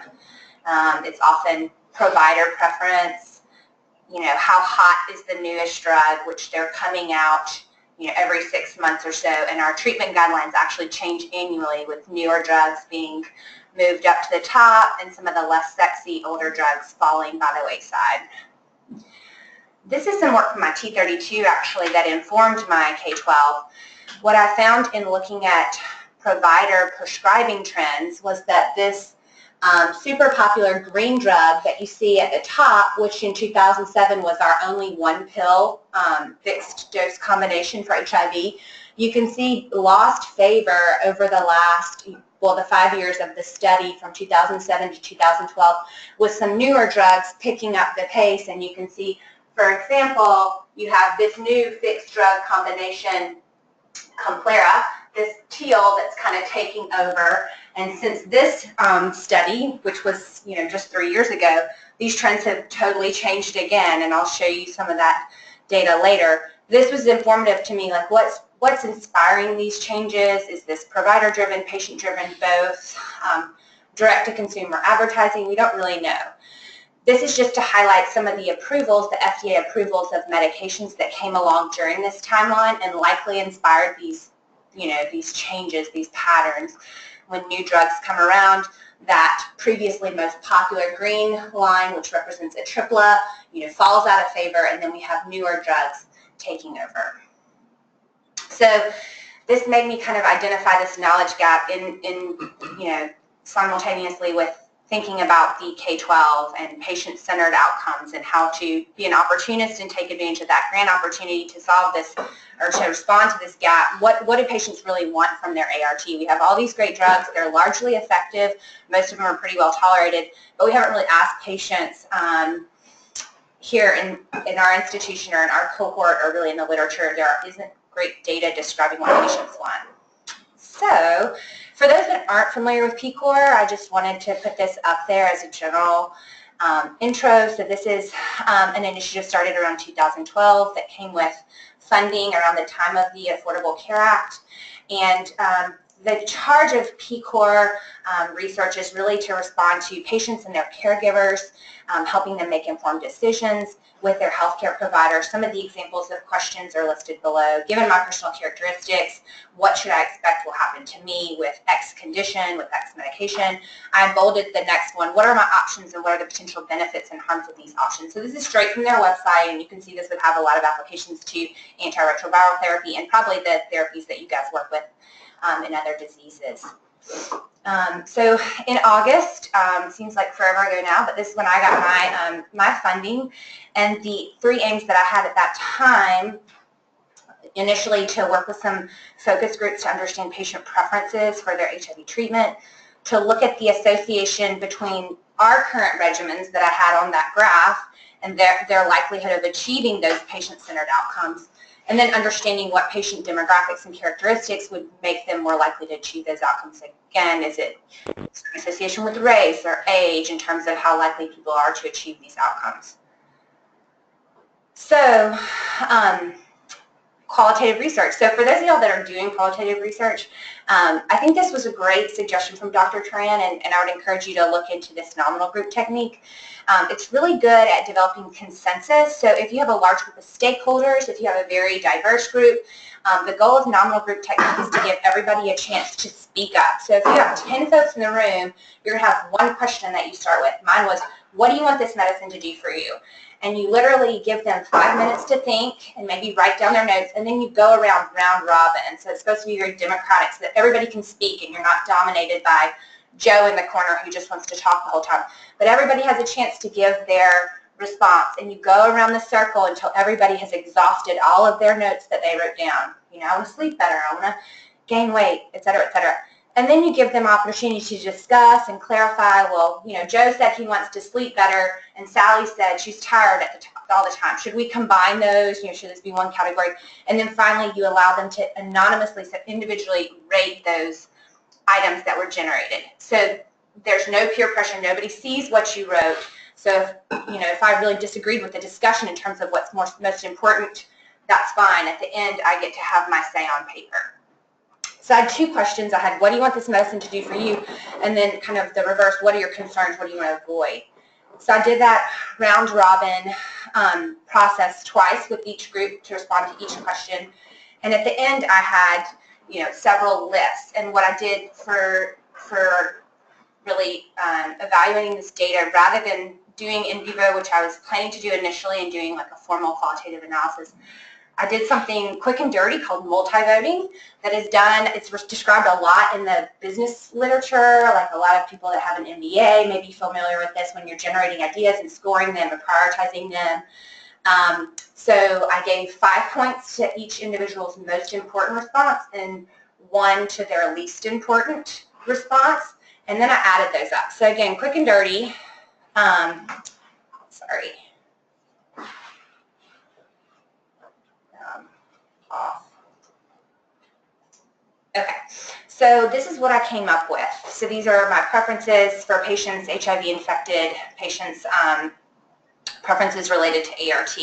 It's often provider preference, how hot is the newest drug, which they're coming out every 6 months or so, and our treatment guidelines actually change annually with newer drugs being moved up to the top and some of the less sexy older drugs falling by the wayside. This is some work from my T32 actually that informed my K12. What I found in looking at provider prescribing trends was that this super popular green drug that you see at the top, which in 2007 was our only 1-pill fixed dose combination for HIV, you can see lost favor over the last, the 5 years of the study from 2007 to 2012 with some newer drugs picking up the pace. And you can see, for example, you have this new fixed drug combination, Complera, this teal that's kind of taking over. And since this study, which was just 3 years ago, these trends have totally changed again, and I'll show you some of that data later. This was informative to me, like what's inspiring these changes? Is this provider-driven, patient-driven, both? Direct-to-consumer advertising? We don't really know. This is just to highlight some of the approvals, the FDA approvals of medications that came along during this timeline and likely inspired these, these changes, these patterns. When new drugs come around, that previously most popular green line, which represents a tripla, falls out of favor, and then we have newer drugs taking over. So this made me kind of identify this knowledge gap in simultaneously with thinking about the K12 and patient-centered outcomes and how to be an opportunist and take advantage of that grant opportunity to solve this or to respond to this gap. What do patients really want from their ART? We have all these great drugs. They're largely effective. Most of them are pretty well tolerated, but we haven't really asked patients here in our institution or in our cohort or really in the literature. There isn't great data describing what patients want. So for those that aren't familiar with PCOR, I just wanted to put this up there as a general intro. So this is an initiative started around 2012 that came with funding around the time of the Affordable Care Act. And the charge of PCOR research is really to respond to patients and their caregivers, helping them make informed decisions with their healthcare provider. Some of the examples of questions are listed below. Given my personal characteristics, what should I expect will happen to me with X condition, with X medication? I bolded the next one. What are my options and what are the potential benefits and harms of these options? So this is straight from their website, and you can see this would have a lot of applications to antiretroviral therapy and probably the therapies that you guys work with in other diseases. So in August, seems like forever ago now, but this is when I got my funding, and the 3 aims that I had at that time, initially to work with some focus groups to understand patient preferences for their HIV treatment, to look at the association between our current regimens that I had on that graph and their likelihood of achieving those patient-centered outcomes, and then understanding what patient demographics and characteristics would make them more likely to achieve those outcomes. Again, is it association with race or age in terms of how likely people are to achieve these outcomes? So, qualitative research. So for those of y'all that are doing qualitative research, I think this was a great suggestion from Dr. Tran, and I would encourage you to look into this nominal group technique. It's really good at developing consensus. So if you have a large group of stakeholders, if you have a very diverse group, the goal of nominal group technique is to give everybody a chance to speak up. So if you have 10 folks in the room, you're going to have one question that you start with. Mine was, what do you want this medicine to do for you? And you literally give them 5 minutes to think and maybe write down their notes, and then you go around round robin. So it's supposed to be very democratic so that everybody can speak and you're not dominated by Joe in the corner who just wants to talk the whole time. But everybody has a chance to give their response, and you go around the circle until everybody has exhausted all of their notes that they wrote down. You know, I want to sleep better, I want to gain weight, et cetera, et cetera. And then you give them opportunity to discuss and clarify, well, you know, Joe said he wants to sleep better, and Sally said she's tired all the time. Should we combine those? You know, should this be one category? And then finally, you allow them to anonymously, so individually rate those items that were generated. So there's no peer pressure. Nobody sees what you wrote. So, if I really disagreed with the discussion in terms of what's most important, that's fine. At the end, I get to have my say on paper. So I had 2 questions. I had, what do you want this medicine to do for you? And then kind of the reverse, what are your concerns? What do you want to avoid? So I did that round robin process twice with each group to respond to each question. And at the end, I had, several lists. And what I did for really evaluating this data, rather than doing in vivo, which I was planning to do initially, and doing like a formal qualitative analysis, I did something quick and dirty called multi-voting that is done. It's described a lot in the business literature, like a lot of people that have an MBA may be familiar with this when you're generating ideas and scoring them and prioritizing them. So I gave 5 points to each individual's most important response and 1 to their least important response, and then I added those up. So again, quick and dirty. Sorry. Off. Okay, so this is what I came up with. So these are my preferences for patients, HIV-infected patients, preferences related to ART.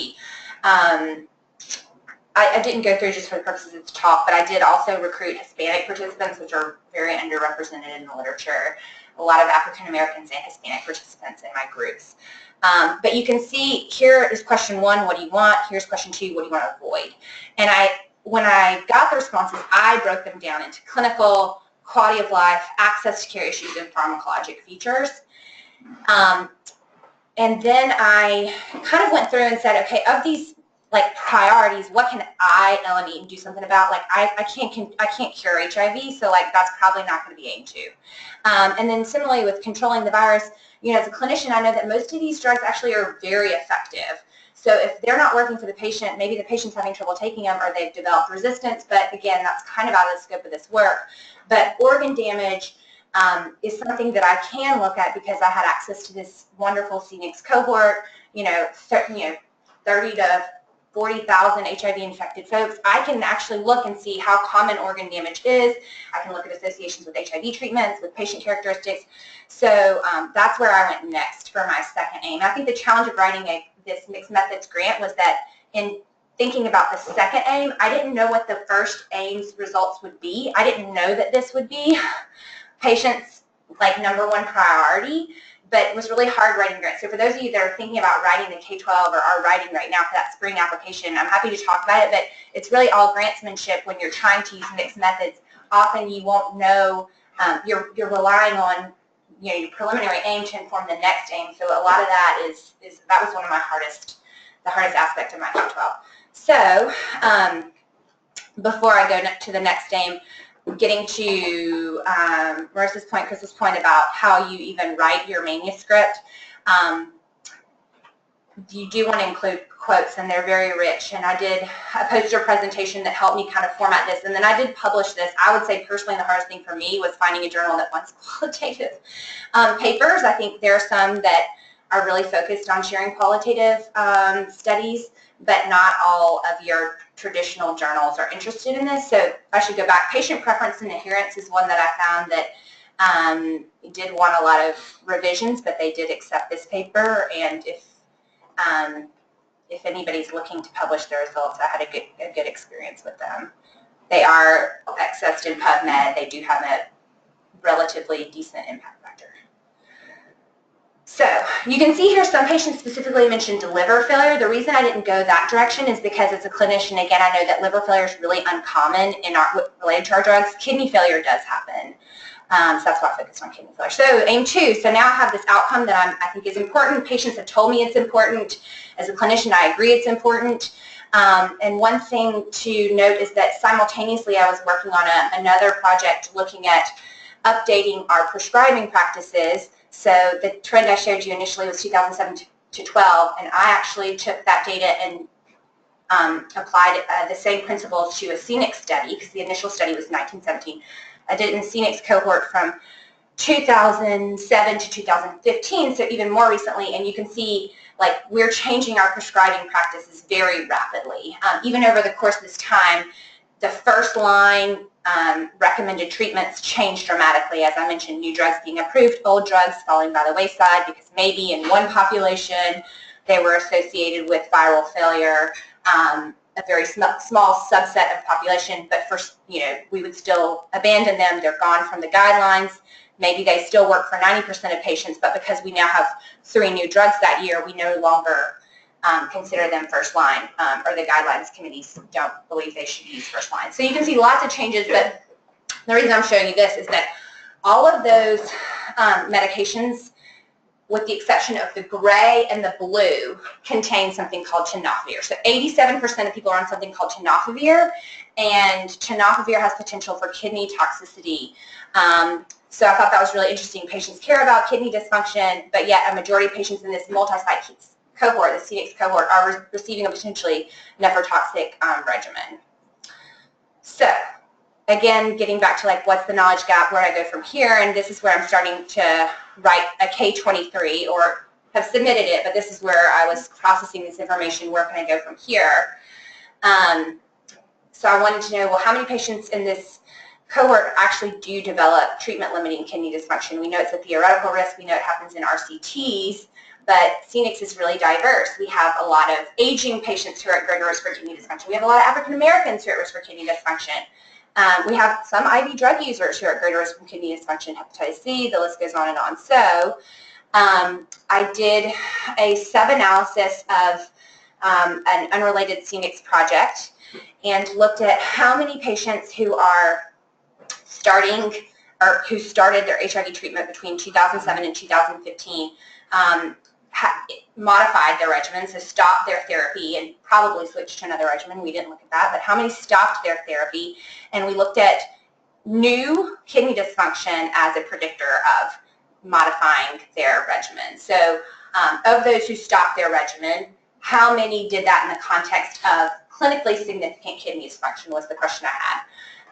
I didn't go through just for the purposes of the talk, but I did also recruit Hispanic participants, which are very underrepresented in the literature. A lot of African Americans and Hispanic participants in my groups. But you can see here is question 1, what do you want? Here's question 2, what do you want to avoid? And when I got the responses, I broke them down into clinical, quality of life, access to care issues, and pharmacologic features. And then I kind of went through and said, okay, of these priorities, what can I, Ellen Eaton, do something about? I can't cure HIV, so that's probably not going to be aimed to. And then similarly with controlling the virus, as a clinician, I know that most of these drugs actually are very effective. So if they're not working for the patient, maybe the patient's having trouble taking them or they've developed resistance, but again, that's kind of out of the scope of this work. But organ damage is something that I can look at because I had access to this wonderful CNIX cohort, 30 to 40,000 HIV-infected folks. I can actually look and see how common organ damage is. I can look at associations with HIV treatments, with patient characteristics. So that's where I went next for my second aim. I think the challenge of writing this mixed methods grant was that in thinking about the second aim, I didn't know what the first aim's results would be. I didn't know that this would be patients' like #1 priority, but it was really hard writing grants. So for those of you that are thinking about writing the K12 or are writing right now for that spring application, I'm happy to talk about it, but it's really all grantsmanship when you're trying to use mixed methods. Often you won't know, you're relying on your preliminary aim to inform the next aim. So a lot of that that was one of the hardest aspect of my K12. So before I go to the next aim, getting to Marissa's point, Chris's point about how you even write your manuscript, you do want to include quotes, and they're very rich. And I did a poster presentation that helped me kind of format this, and then I did publish this. I would say personally the hardest thing for me was finding a journal that wants qualitative papers. I think there are some that are really focused on sharing qualitative studies, but not all of your traditional journals are interested in this. So I should go back. Patient preference and adherence is one that I found that did want a lot of revisions, but they did accept this paper. And if anybody's looking to publish their results, I had a good experience with them. They are accessed in PubMed. They do have a relatively decent impact factor. So you can see here some patients specifically mentioned liver failure. The reason I didn't go that direction is because as a clinician, again, I know that liver failure is really uncommon related to our drugs. Kidney failure does happen. So that's why I focused on kidney failure. So aim 2. So now I have this outcome that I think is important. Patients have told me it's important. As a clinician, I agree it's important. And one thing to note is that simultaneously I was working on another project looking at updating our prescribing practices. So the trend I showed you initially was 2007 to 12, and I actually took that data and applied the same principles to a scenic study, because the initial study was 1917. I did it in scenics cohort from 2007 to 2015, so even more recently, and you can see like we're changing our prescribing practices very rapidly. Even over the course of this time, the first line recommended treatments changed dramatically. As I mentioned, new drugs being approved, old drugs falling by the wayside because maybe in one population they were associated with viral failure, a very small subset of population, but first, we would still abandon them. They're gone from the guidelines. Maybe they still work for 90% of patients, but because we now have 3 new drugs that year, we no longer consider them first line, or the guidelines committees don't believe they should use first line. So you can see lots of changes, but the reason I'm showing you this is that all of those medications, with the exception of the gray and the blue, contain something called tenofovir. So 87% of people are on something called tenofovir, and tenofovir has potential for kidney toxicity. So I thought that was really interesting. Patients care about kidney dysfunction, but yet a majority of patients in this multi-site cohort, the CX cohort, are receiving a potentially nephrotoxic regimen. So again, getting back to like what's the knowledge gap, where I go from here, and this is where I'm starting to write a K23 or have submitted it, but this is where I was processing this information. Where can I go from here? So I wanted to know, well, how many patients in this cohort actually do develop treatment-limiting kidney dysfunction? We know it's a theoretical risk. We know it happens in RCTs, but CNICS is really diverse. We have a lot of aging patients who are at greater risk for kidney dysfunction. We have a lot of African Americans who are at risk for kidney dysfunction. We have some IV drug users who are at greater risk from kidney dysfunction, hepatitis C, the list goes on and on. So I did a sub-analysis of an unrelated CNICS project and looked at how many patients who are starting or who started their HIV treatment between 2007 and 2015 modified their regimen, so stopped their therapy and probably switched to another regimen. We didn't look at that, but how many stopped their therapy? And we looked at new kidney dysfunction as a predictor of modifying their regimen. So of those who stopped their regimen, how many did that in the context of clinically significant kidney dysfunction was the question I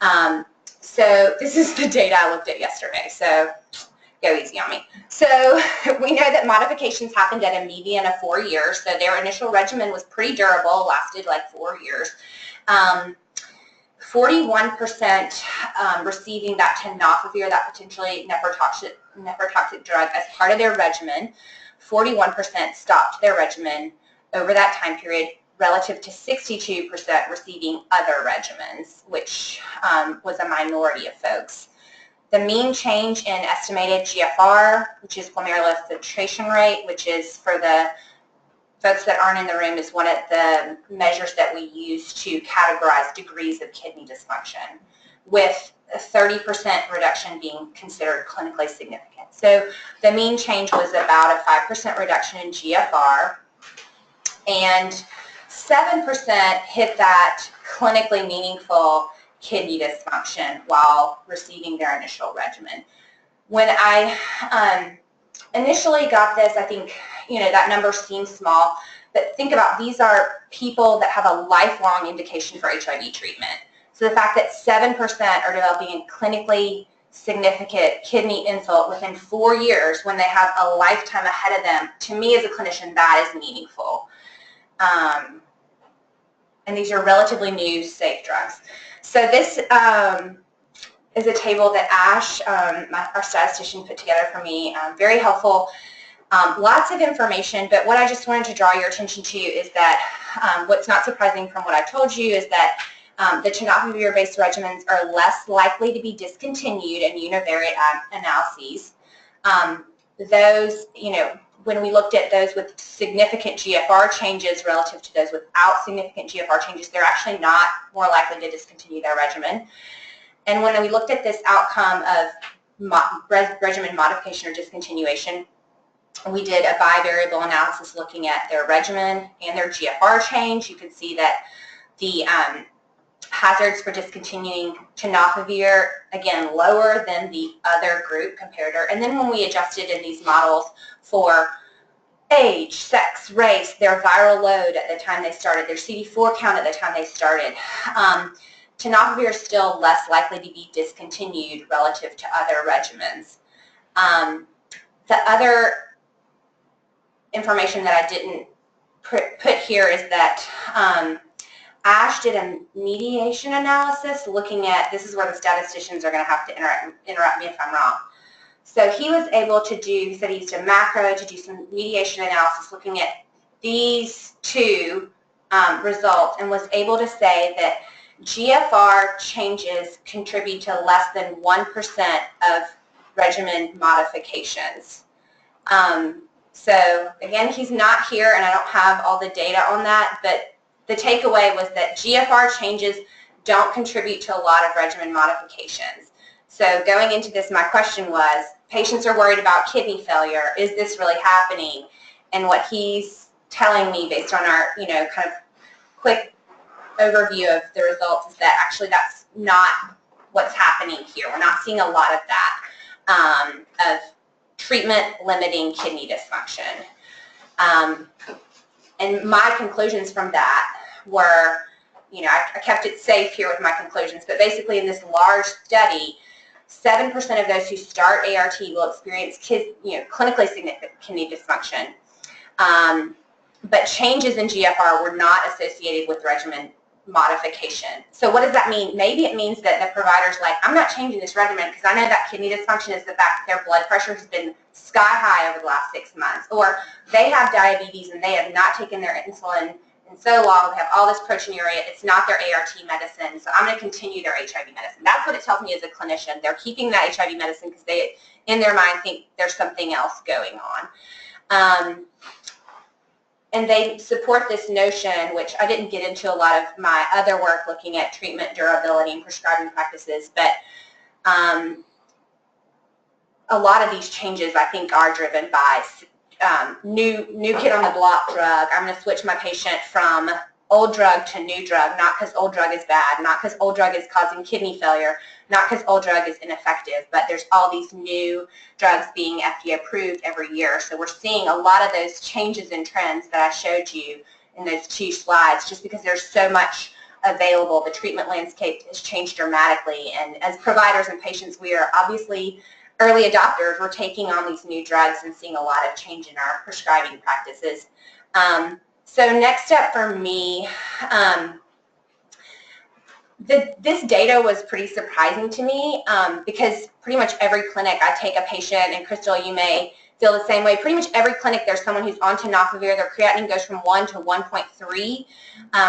had. So this is the data I looked at yesterday, so go easy on me. So we know that modifications happened at a median of 4 years, so their initial regimen was pretty durable, lasted like 4 years. 41% receiving that tenofovir, that potentially nephrotoxic drug, as part of their regimen. 41% stopped their regimen over that time period. relative to 62% receiving other regimens, which was a minority of folks. The mean change in estimated GFR, which is glomerular filtration rate, which is for the folks that aren't in the room, is one of the measures that we use to categorize degrees of kidney dysfunction, with a 30% reduction being considered clinically significant. So the mean change was about a 5% reduction in GFR, and 7% hit that clinically meaningful kidney dysfunction while receiving their initial regimen. When I initially got this, I think, that number seems small, but think about, these are people that have a lifelong indication for HIV treatment. So the fact that 7% are developing a clinically significant kidney insult within 4 years when they have a lifetime ahead of them, to me as a clinician, that is meaningful. And these are relatively new, safe drugs. So this is a table that Ash, our statistician, put together for me. Very helpful. Lots of information, but what I just wanted to draw your attention to is that what's not surprising from what I told you is that the tenofovir-based regimens are less likely to be discontinued in univariate analyses. Those, when we looked at those with significant GFR changes relative to those without significant GFR changes, they're actually not more likely to discontinue their regimen. And when we looked at this outcome of regimen modification or discontinuation, we did a bivariable analysis looking at their regimen and their GFR change. You could see that the hazards for discontinuing tenofovir, again, lower than the other group comparator. And then when we adjusted in these models for age, sex, race, their viral load at the time they started, their CD4 count at the time they started, tenofovir is still less likely to be discontinued relative to other regimens. The other information that I didn't put here is that Ash did a mediation analysis looking at, this is where the statisticians are going to have to interrupt me if I'm wrong. So he was able to do, he said he used a macro to do some mediation analysis looking at these two results, and was able to say that GFR changes contribute to less than 1% of regimen modifications. So again, he's not here and I don't have all the data on that, but the takeaway was that GFR changes don't contribute to a lot of regimen modifications. So going into this, my question was, patients are worried about kidney failure. Is this really happening? And what he's telling me based on our, kind of quick overview of the results is that actually that's not what's happening here. We're not seeing a lot of that, of treatment-limiting kidney dysfunction. And my conclusions from that were, I kept it safe here with my conclusions, but basically in this large study, 7% of those who start ART will experience clinically significant kidney dysfunction. But changes in GFR were not associated with regimen modification. So what does that mean? Maybe it means that the provider's like, I'm not changing this regimen because I know that kidney dysfunction is the fact that their blood pressure has been sky high over the last 6 months. Or they have diabetes and they have not taken their insulin in so long, they have all this proteinuria, it's not their ART medicine, so I'm going to continue their HIV medicine. That's what it tells me as a clinician. They're keeping that HIV medicine because they, in their mind, think there's something else going on. And they support this notion, which I didn't get into a lot of my other work looking at treatment durability and prescribing practices, but a lot of these changes I think are driven by new kid on the block drug. I'm going to switch my patient from old drug to new drug, not because old drug is bad, not because old drug is causing kidney failure, not because old drug is ineffective, but there's all these new drugs being FDA approved every year. So we're seeing a lot of those changes in trends that I showed you in those 2 slides, just because there's so much available. The treatment landscape has changed dramatically, and as providers and patients, we are obviously early adopters. We're taking on these new drugs and seeing a lot of change in our prescribing practices. So next step for me, this data was pretty surprising to me because pretty much every clinic I take a patient, and Crystal, you may feel the same way. Pretty much every clinic, there's someone who's on tenofovir. Their creatinine goes from 1 to 1.3.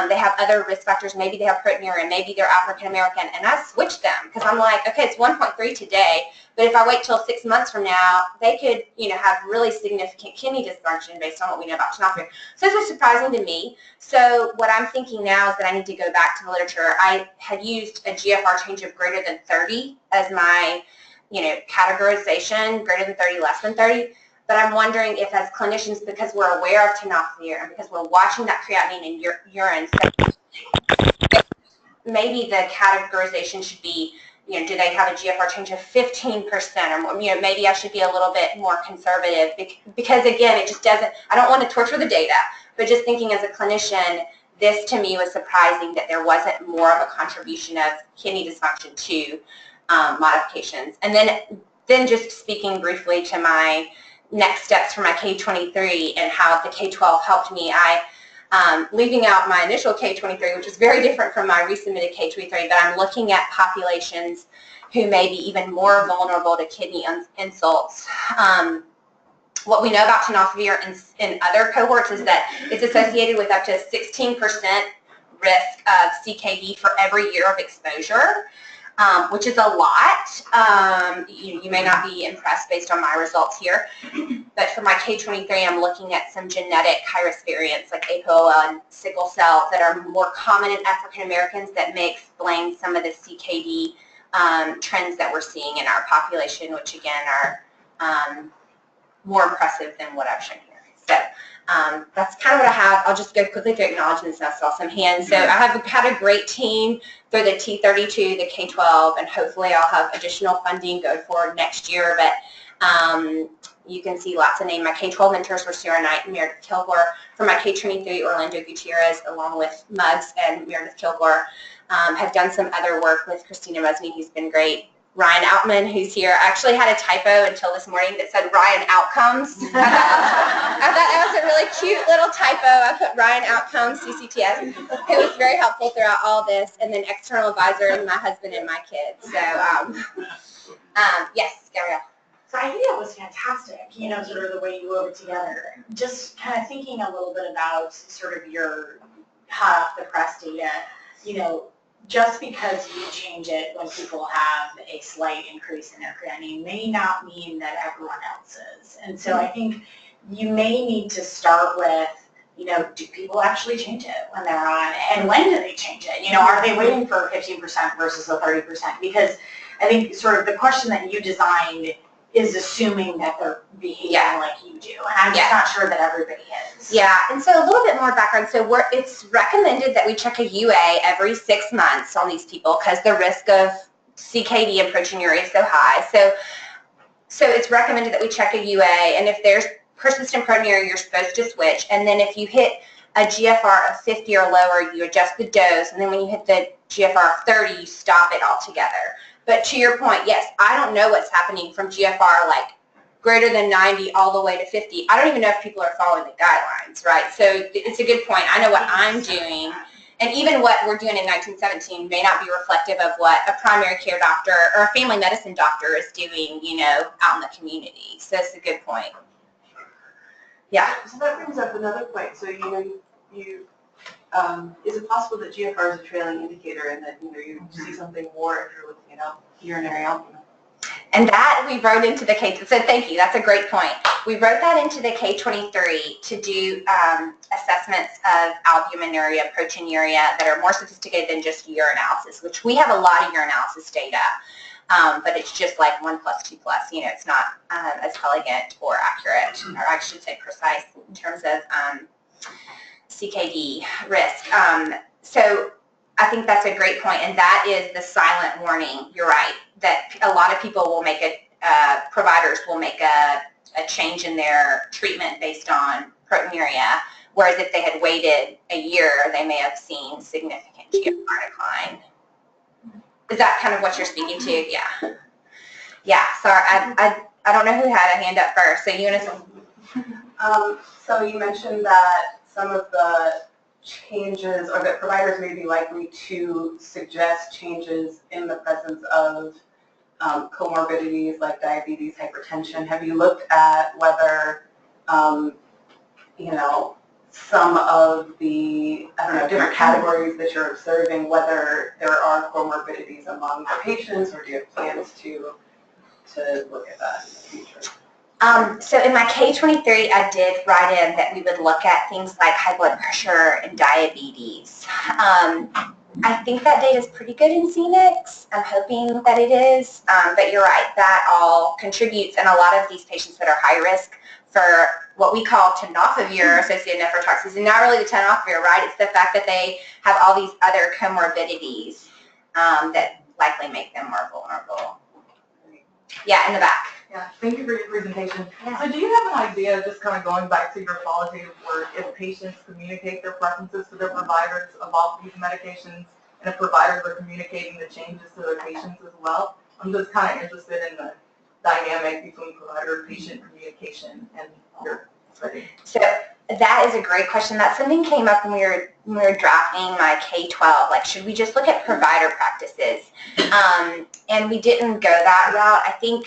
They have other risk factors. Maybe they have proteinuria. Maybe they're African American. And I switched them because I'm like, okay, it's 1.3 today, but if I wait till 6 months from now, they could, have really significant kidney dysfunction based on what we know about tenofovir. So this was surprising to me. So what I'm thinking now is that I need to go back to the literature. I had used a GFR change of greater than 30 as my, categorization, greater than 30, less than 30. But I'm wondering if as clinicians, because we're aware of tenofovir and because we're watching that creatinine in urine, so maybe the categorization should be, do they have a GFR change of 15% or more? Maybe I should be a little bit more conservative because again, it just doesn't, I don't want to torture the data, but just thinking as a clinician, this to me was surprising that there wasn't more of a contribution of kidney dysfunction to modifications. And then just speaking briefly to my next steps for my K23 and how the K12 helped me, leaving out my initial K23, which is very different from my resubmitted K23, but I'm looking at populations who may be even more vulnerable to kidney insults. What we know about tenofovir in other cohorts is that it's associated with up to 16% risk of CKD for every year of exposure, which is a lot. You may not be impressed based on my results here, but for my K23, I'm looking at some genetic high-risk variants like APOL and sickle cell that are more common in African Americans that may explain some of the CKD trends that we're seeing in our population, which again are more impressive than what I've shown here. So that's kind of what I have. I'll just go quickly through acknowledgements and I saw some hands. So I have had a great team through the T32, the K12, and hopefully I'll have additional funding go forward next year. But you can see lots of names. My K12 mentors were Sarah Knight and Meredith Kilgore. For my K23, Orlando Gutierrez, along with Muggs and Meredith Kilgore, have done some other work with Christina Musney, who's been great. Ryan Outman, who's here. I actually had a typo until this morning that said Ryan Outcomes. I thought that was a really cute little typo. I put Ryan Outcomes, CCTS, who was very helpful throughout all this, and then external advisor and my husband and my kids. So, yes, Gabrielle. So I think that was fantastic, sort of the way you wove it together. Just kind of thinking a little bit about sort of your hot off the press data, just because you change it when people have a slight increase in their creatinine may not mean that everyone else is. And so I think you may need to start with, do people actually change it when they're on, and when do they change it? Are they waiting for 15% versus a 30%? Because I think sort of the question that you designed is assuming that they're behaving like you do. And I'm just not sure that everybody is. Yeah, and so a little bit more background. So it's recommended that we check a UA every 6 months on these people because the risk of CKD and proteinuria is so high. So it's recommended that we check a UA, and if there's persistent proteinuria, you're supposed to switch. And then if you hit a GFR of 50 or lower, you adjust the dose, and then when you hit the GFR of 30, you stop it altogether. But to your point, yes, I don't know what's happening from GFR like greater than 90 all the way to 50. I don't even know if people are following the guidelines, right? So it's a good point. I know what I'm doing, and even what we're doing in 1917 may not be reflective of what a primary care doctor or a family medicine doctor is doing, out in the community. So it's a good point. Yeah. So that brings up another point. So, is it possible that GFR is a trailing indicator and that, you see something more if you're looking at urinary albumin? And that we wrote into the K, so thank you, that's a great point. We wrote that into the K23 to do assessments of albuminuria, proteinuria that are more sophisticated than just urinalysis, which we have a lot of urinalysis data, but it's just like 1+, 2+, it's not as elegant or accurate, or I should say precise in terms of CKD risk. So I think that's a great point, and that is the silent warning. You're right, that a lot of people will make providers will make a change in their treatment based on proteinuria, whereas if they had waited a year, they may have seen significant GFR decline. Is that kind of what you're speaking to? Yeah. Yeah, sorry, I don't know who had a hand up first, so you want to... So you mentioned that some of the changes, or that providers may be likely to suggest changes in the presence of comorbidities like diabetes, hypertension? Have you looked at whether, some of the, different categories that you're observing, whether there are comorbidities among the patients, or do you have plans to look at that in the future? So in my K23, I did write in that we would look at things like high blood pressure and diabetes. I think that data is pretty good in CNICS. I'm hoping that it is, but you're right, that all contributes, and a lot of these patients that are high risk for what we call tenofovir-associated nephrotoxicity, not really the tenofovir, right? It's the fact that they have all these other comorbidities that likely make them more vulnerable. Yeah, in the back. Yeah, thank you for your presentation. Yeah. So do you have an idea, just kind of going back to your qualitative work, if patients communicate their preferences to their providers about these medications, and if providers are communicating the changes to their patients as well? I'm just kind of interested in the dynamic between provider-patient communication and your study. So that is a great question. That's something came up when we were drafting my K12. Like, should we just look at provider practices? And we didn't go that route. I think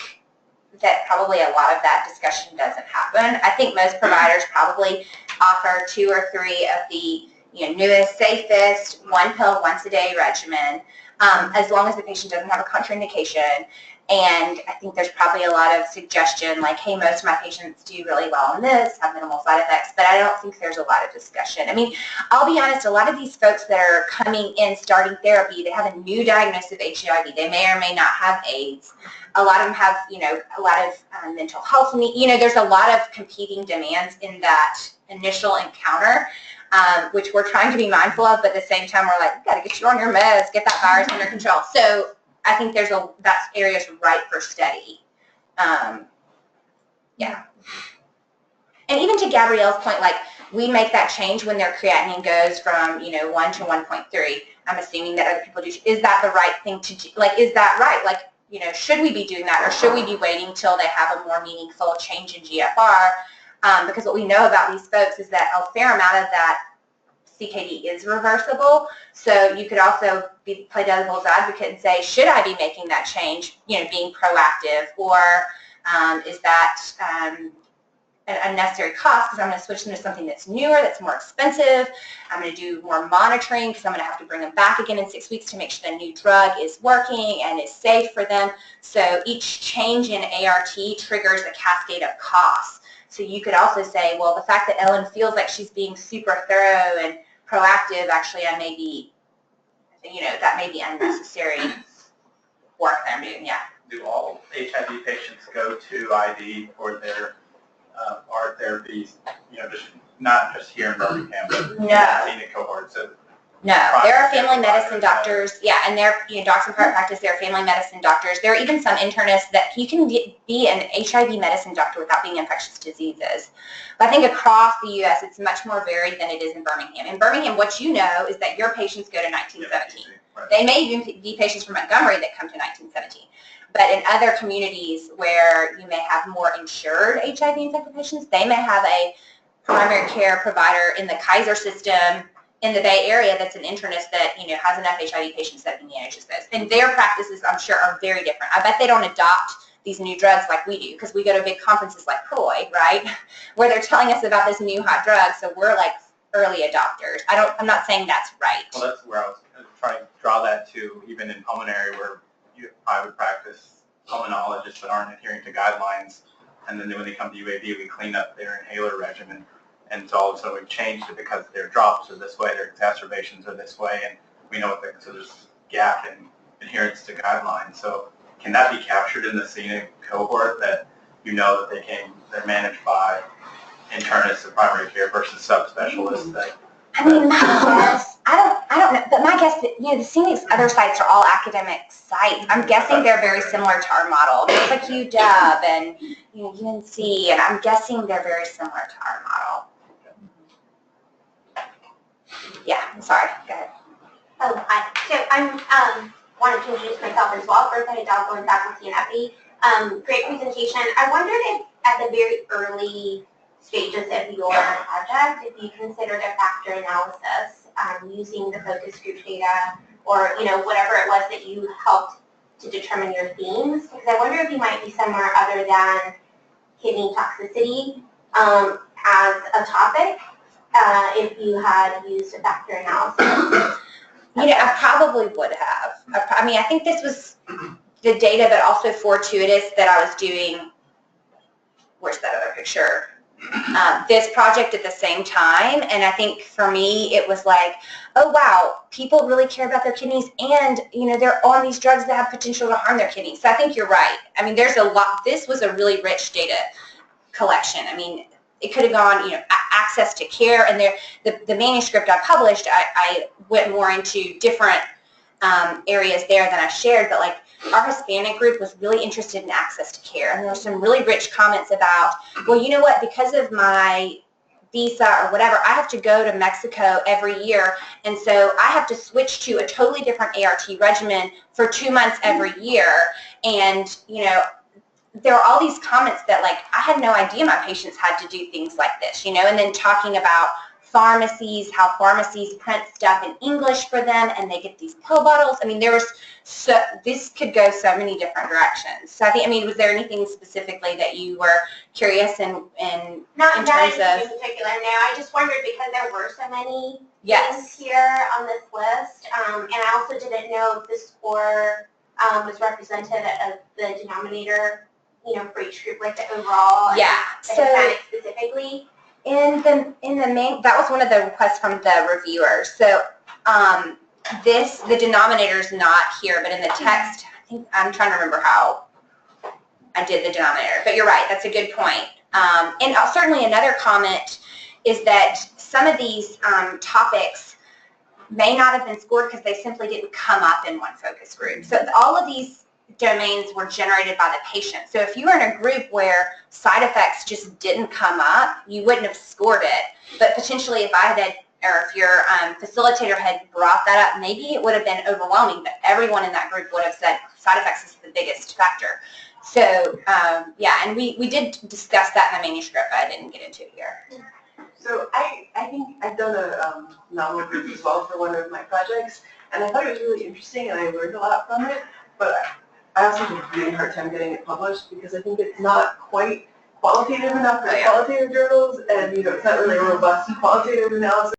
that probably a lot of that discussion doesn't happen. I think most providers probably offer 2 or 3 of the newest, safest, 1 pill once a day regimen, as long as the patient doesn't have a contraindication. And I think there's probably a lot of suggestion like, hey, most of my patients do really well on this, have minimal side effects, but I don't think there's a lot of discussion. I mean, I'll be honest, a lot of these folks that are coming in, starting therapy, they have a new diagnosis of HIV. They may or may not have AIDS. A lot of them have, a lot of mental health needs. There's a lot of competing demands in that initial encounter, which we're trying to be mindful of, but at the same time, we're like, we've got to get you on your meds, get that virus under control. So I think that's areas ripe for study. Yeah. And even to Gabrielle's point, like, we make that change when their creatinine goes from, 1 to 1.3. I'm assuming that other people do. Is that the right thing to do? Like, is that right? Like, should we be doing that, or should we be waiting till they have a more meaningful change in GFR? Because what we know about these folks is that a fair amount of that CKD is reversible. So you could also play devil's advocate and say, should I be making that change, being proactive, or is that an unnecessary cost because I'm going to switch them to something that's newer, that's more expensive. I'm going to do more monitoring because I'm going to have to bring them back again in 6 weeks to make sure the new drug is working and is safe for them. So each change in ART triggers a cascade of costs. So you could also say, well, the fact that Ellen feels like she's being super thorough and proactive, actually, I may be, that may be unnecessary work that I'm doing, yeah. Do all HIV patients go to ID for their ART therapies, not just here in Birmingham, but in the cohort? So no, there are family medicine doctors, yeah, and they're, docs in private practice, there are family medicine doctors. There are even some internists that you can be an HIV medicine doctor without being infectious diseases. But I think across the U.S. it's much more varied than it is in Birmingham. In Birmingham, what you know is that your patients go to 1917. Right. They may even be patients from Montgomery that come to 1917. But in other communities where you may have more insured HIV-infected patients, they may have a primary care provider in the Kaiser system in the Bay Area that's an internist that, has enough HIV patients that manages those. And their practices, I'm sure, are very different. I bet they don't adopt these new drugs like we do, because we go to big conferences like CROI, right, where they're telling us about this new hot drug, so we're like early adopters. I'm not saying that's right. Well, that's where I was trying to draw that to, even in pulmonary, where I would practice pulmonologists that aren't adhering to guidelines, and then when they come to UAB, we clean up their inhaler regimen. And so all of a sudden we've changed it because their drops are this way, their exacerbations are this way, and we know so there's a gap in adherence to guidelines. So can that be captured in the scenic cohort, that that they're managed by internists of primary care versus subspecialists? I mean, my guess, I don't know, but my guess, the scenic other sites are all academic sites. I'm guessing they're very similar to our model. It's like UW and UNC, and I'm guessing they're very similar to our model. Yeah, I'm sorry. Go ahead. Oh, hi. So I'm wanted to introduce myself as well. First, I had Dr. faculty and FE. Great presentation. I wondered if at the very early stages of your project, if you considered a factor analysis using the focus group data, or whatever it was that you helped to determine your themes? Because I wonder if you might be somewhere other than kidney toxicity as a topic if you had used a factor analysis. I probably would have. I think this was the data, but also fortuitous that I was doing, where's that other picture? This project at the same time, and I think for me it was like, oh wow, people really care about their kidneys, and they're on these drugs that have potential to harm their kidneys. So I think you're right. There's a lot. This was a really rich data collection. It could have gone, access to care, and the manuscript I published, I went more into different areas there than I shared, but like our Hispanic group was really interested in access to care, and there were some really rich comments about, well, you know what, because of my visa or whatever, I have to go to Mexico every year, and so I have to switch to a totally different ART regimen for 2 months every year, and there are all these comments that like I had no idea my patients had to do things like this, and then talking about pharmacies, how pharmacies print stuff in English for them, and they get these pill bottles. This could go so many different directions. So I think, was there anything specifically that you were curious in Not terms anything of? in particular. No, I just wondered because there were so many Yes. things here on this list, and I also didn't know if the score was representative of the denominator, for each group, like the overall. Yeah. And the Hispanic specifically. In the main, that was one of the requests from the reviewers. So the denominator is not here, but in the text, I think I'm trying to remember how I did the denominator. But you're right, that's a good point. And certainly another comment is that some of these topics may not have been scored because they simply didn't come up in one focus group. So all of these domains were generated by the patient. So if you were in a group where side effects just didn't come up, you wouldn't have scored it. But potentially if if your facilitator had brought that up, maybe it would have been overwhelming, but everyone in that group would have said side effects is the biggest factor. So and we did discuss that in the manuscript, but I didn't get into it here. So I think I've done a novel group as well for one of my projects, and I thought it was really interesting, and I learned a lot from it, but I also have a really hard time getting it published because I think it's not quite qualitative enough for the qualitative journals, and it's not really a robust qualitative analysis.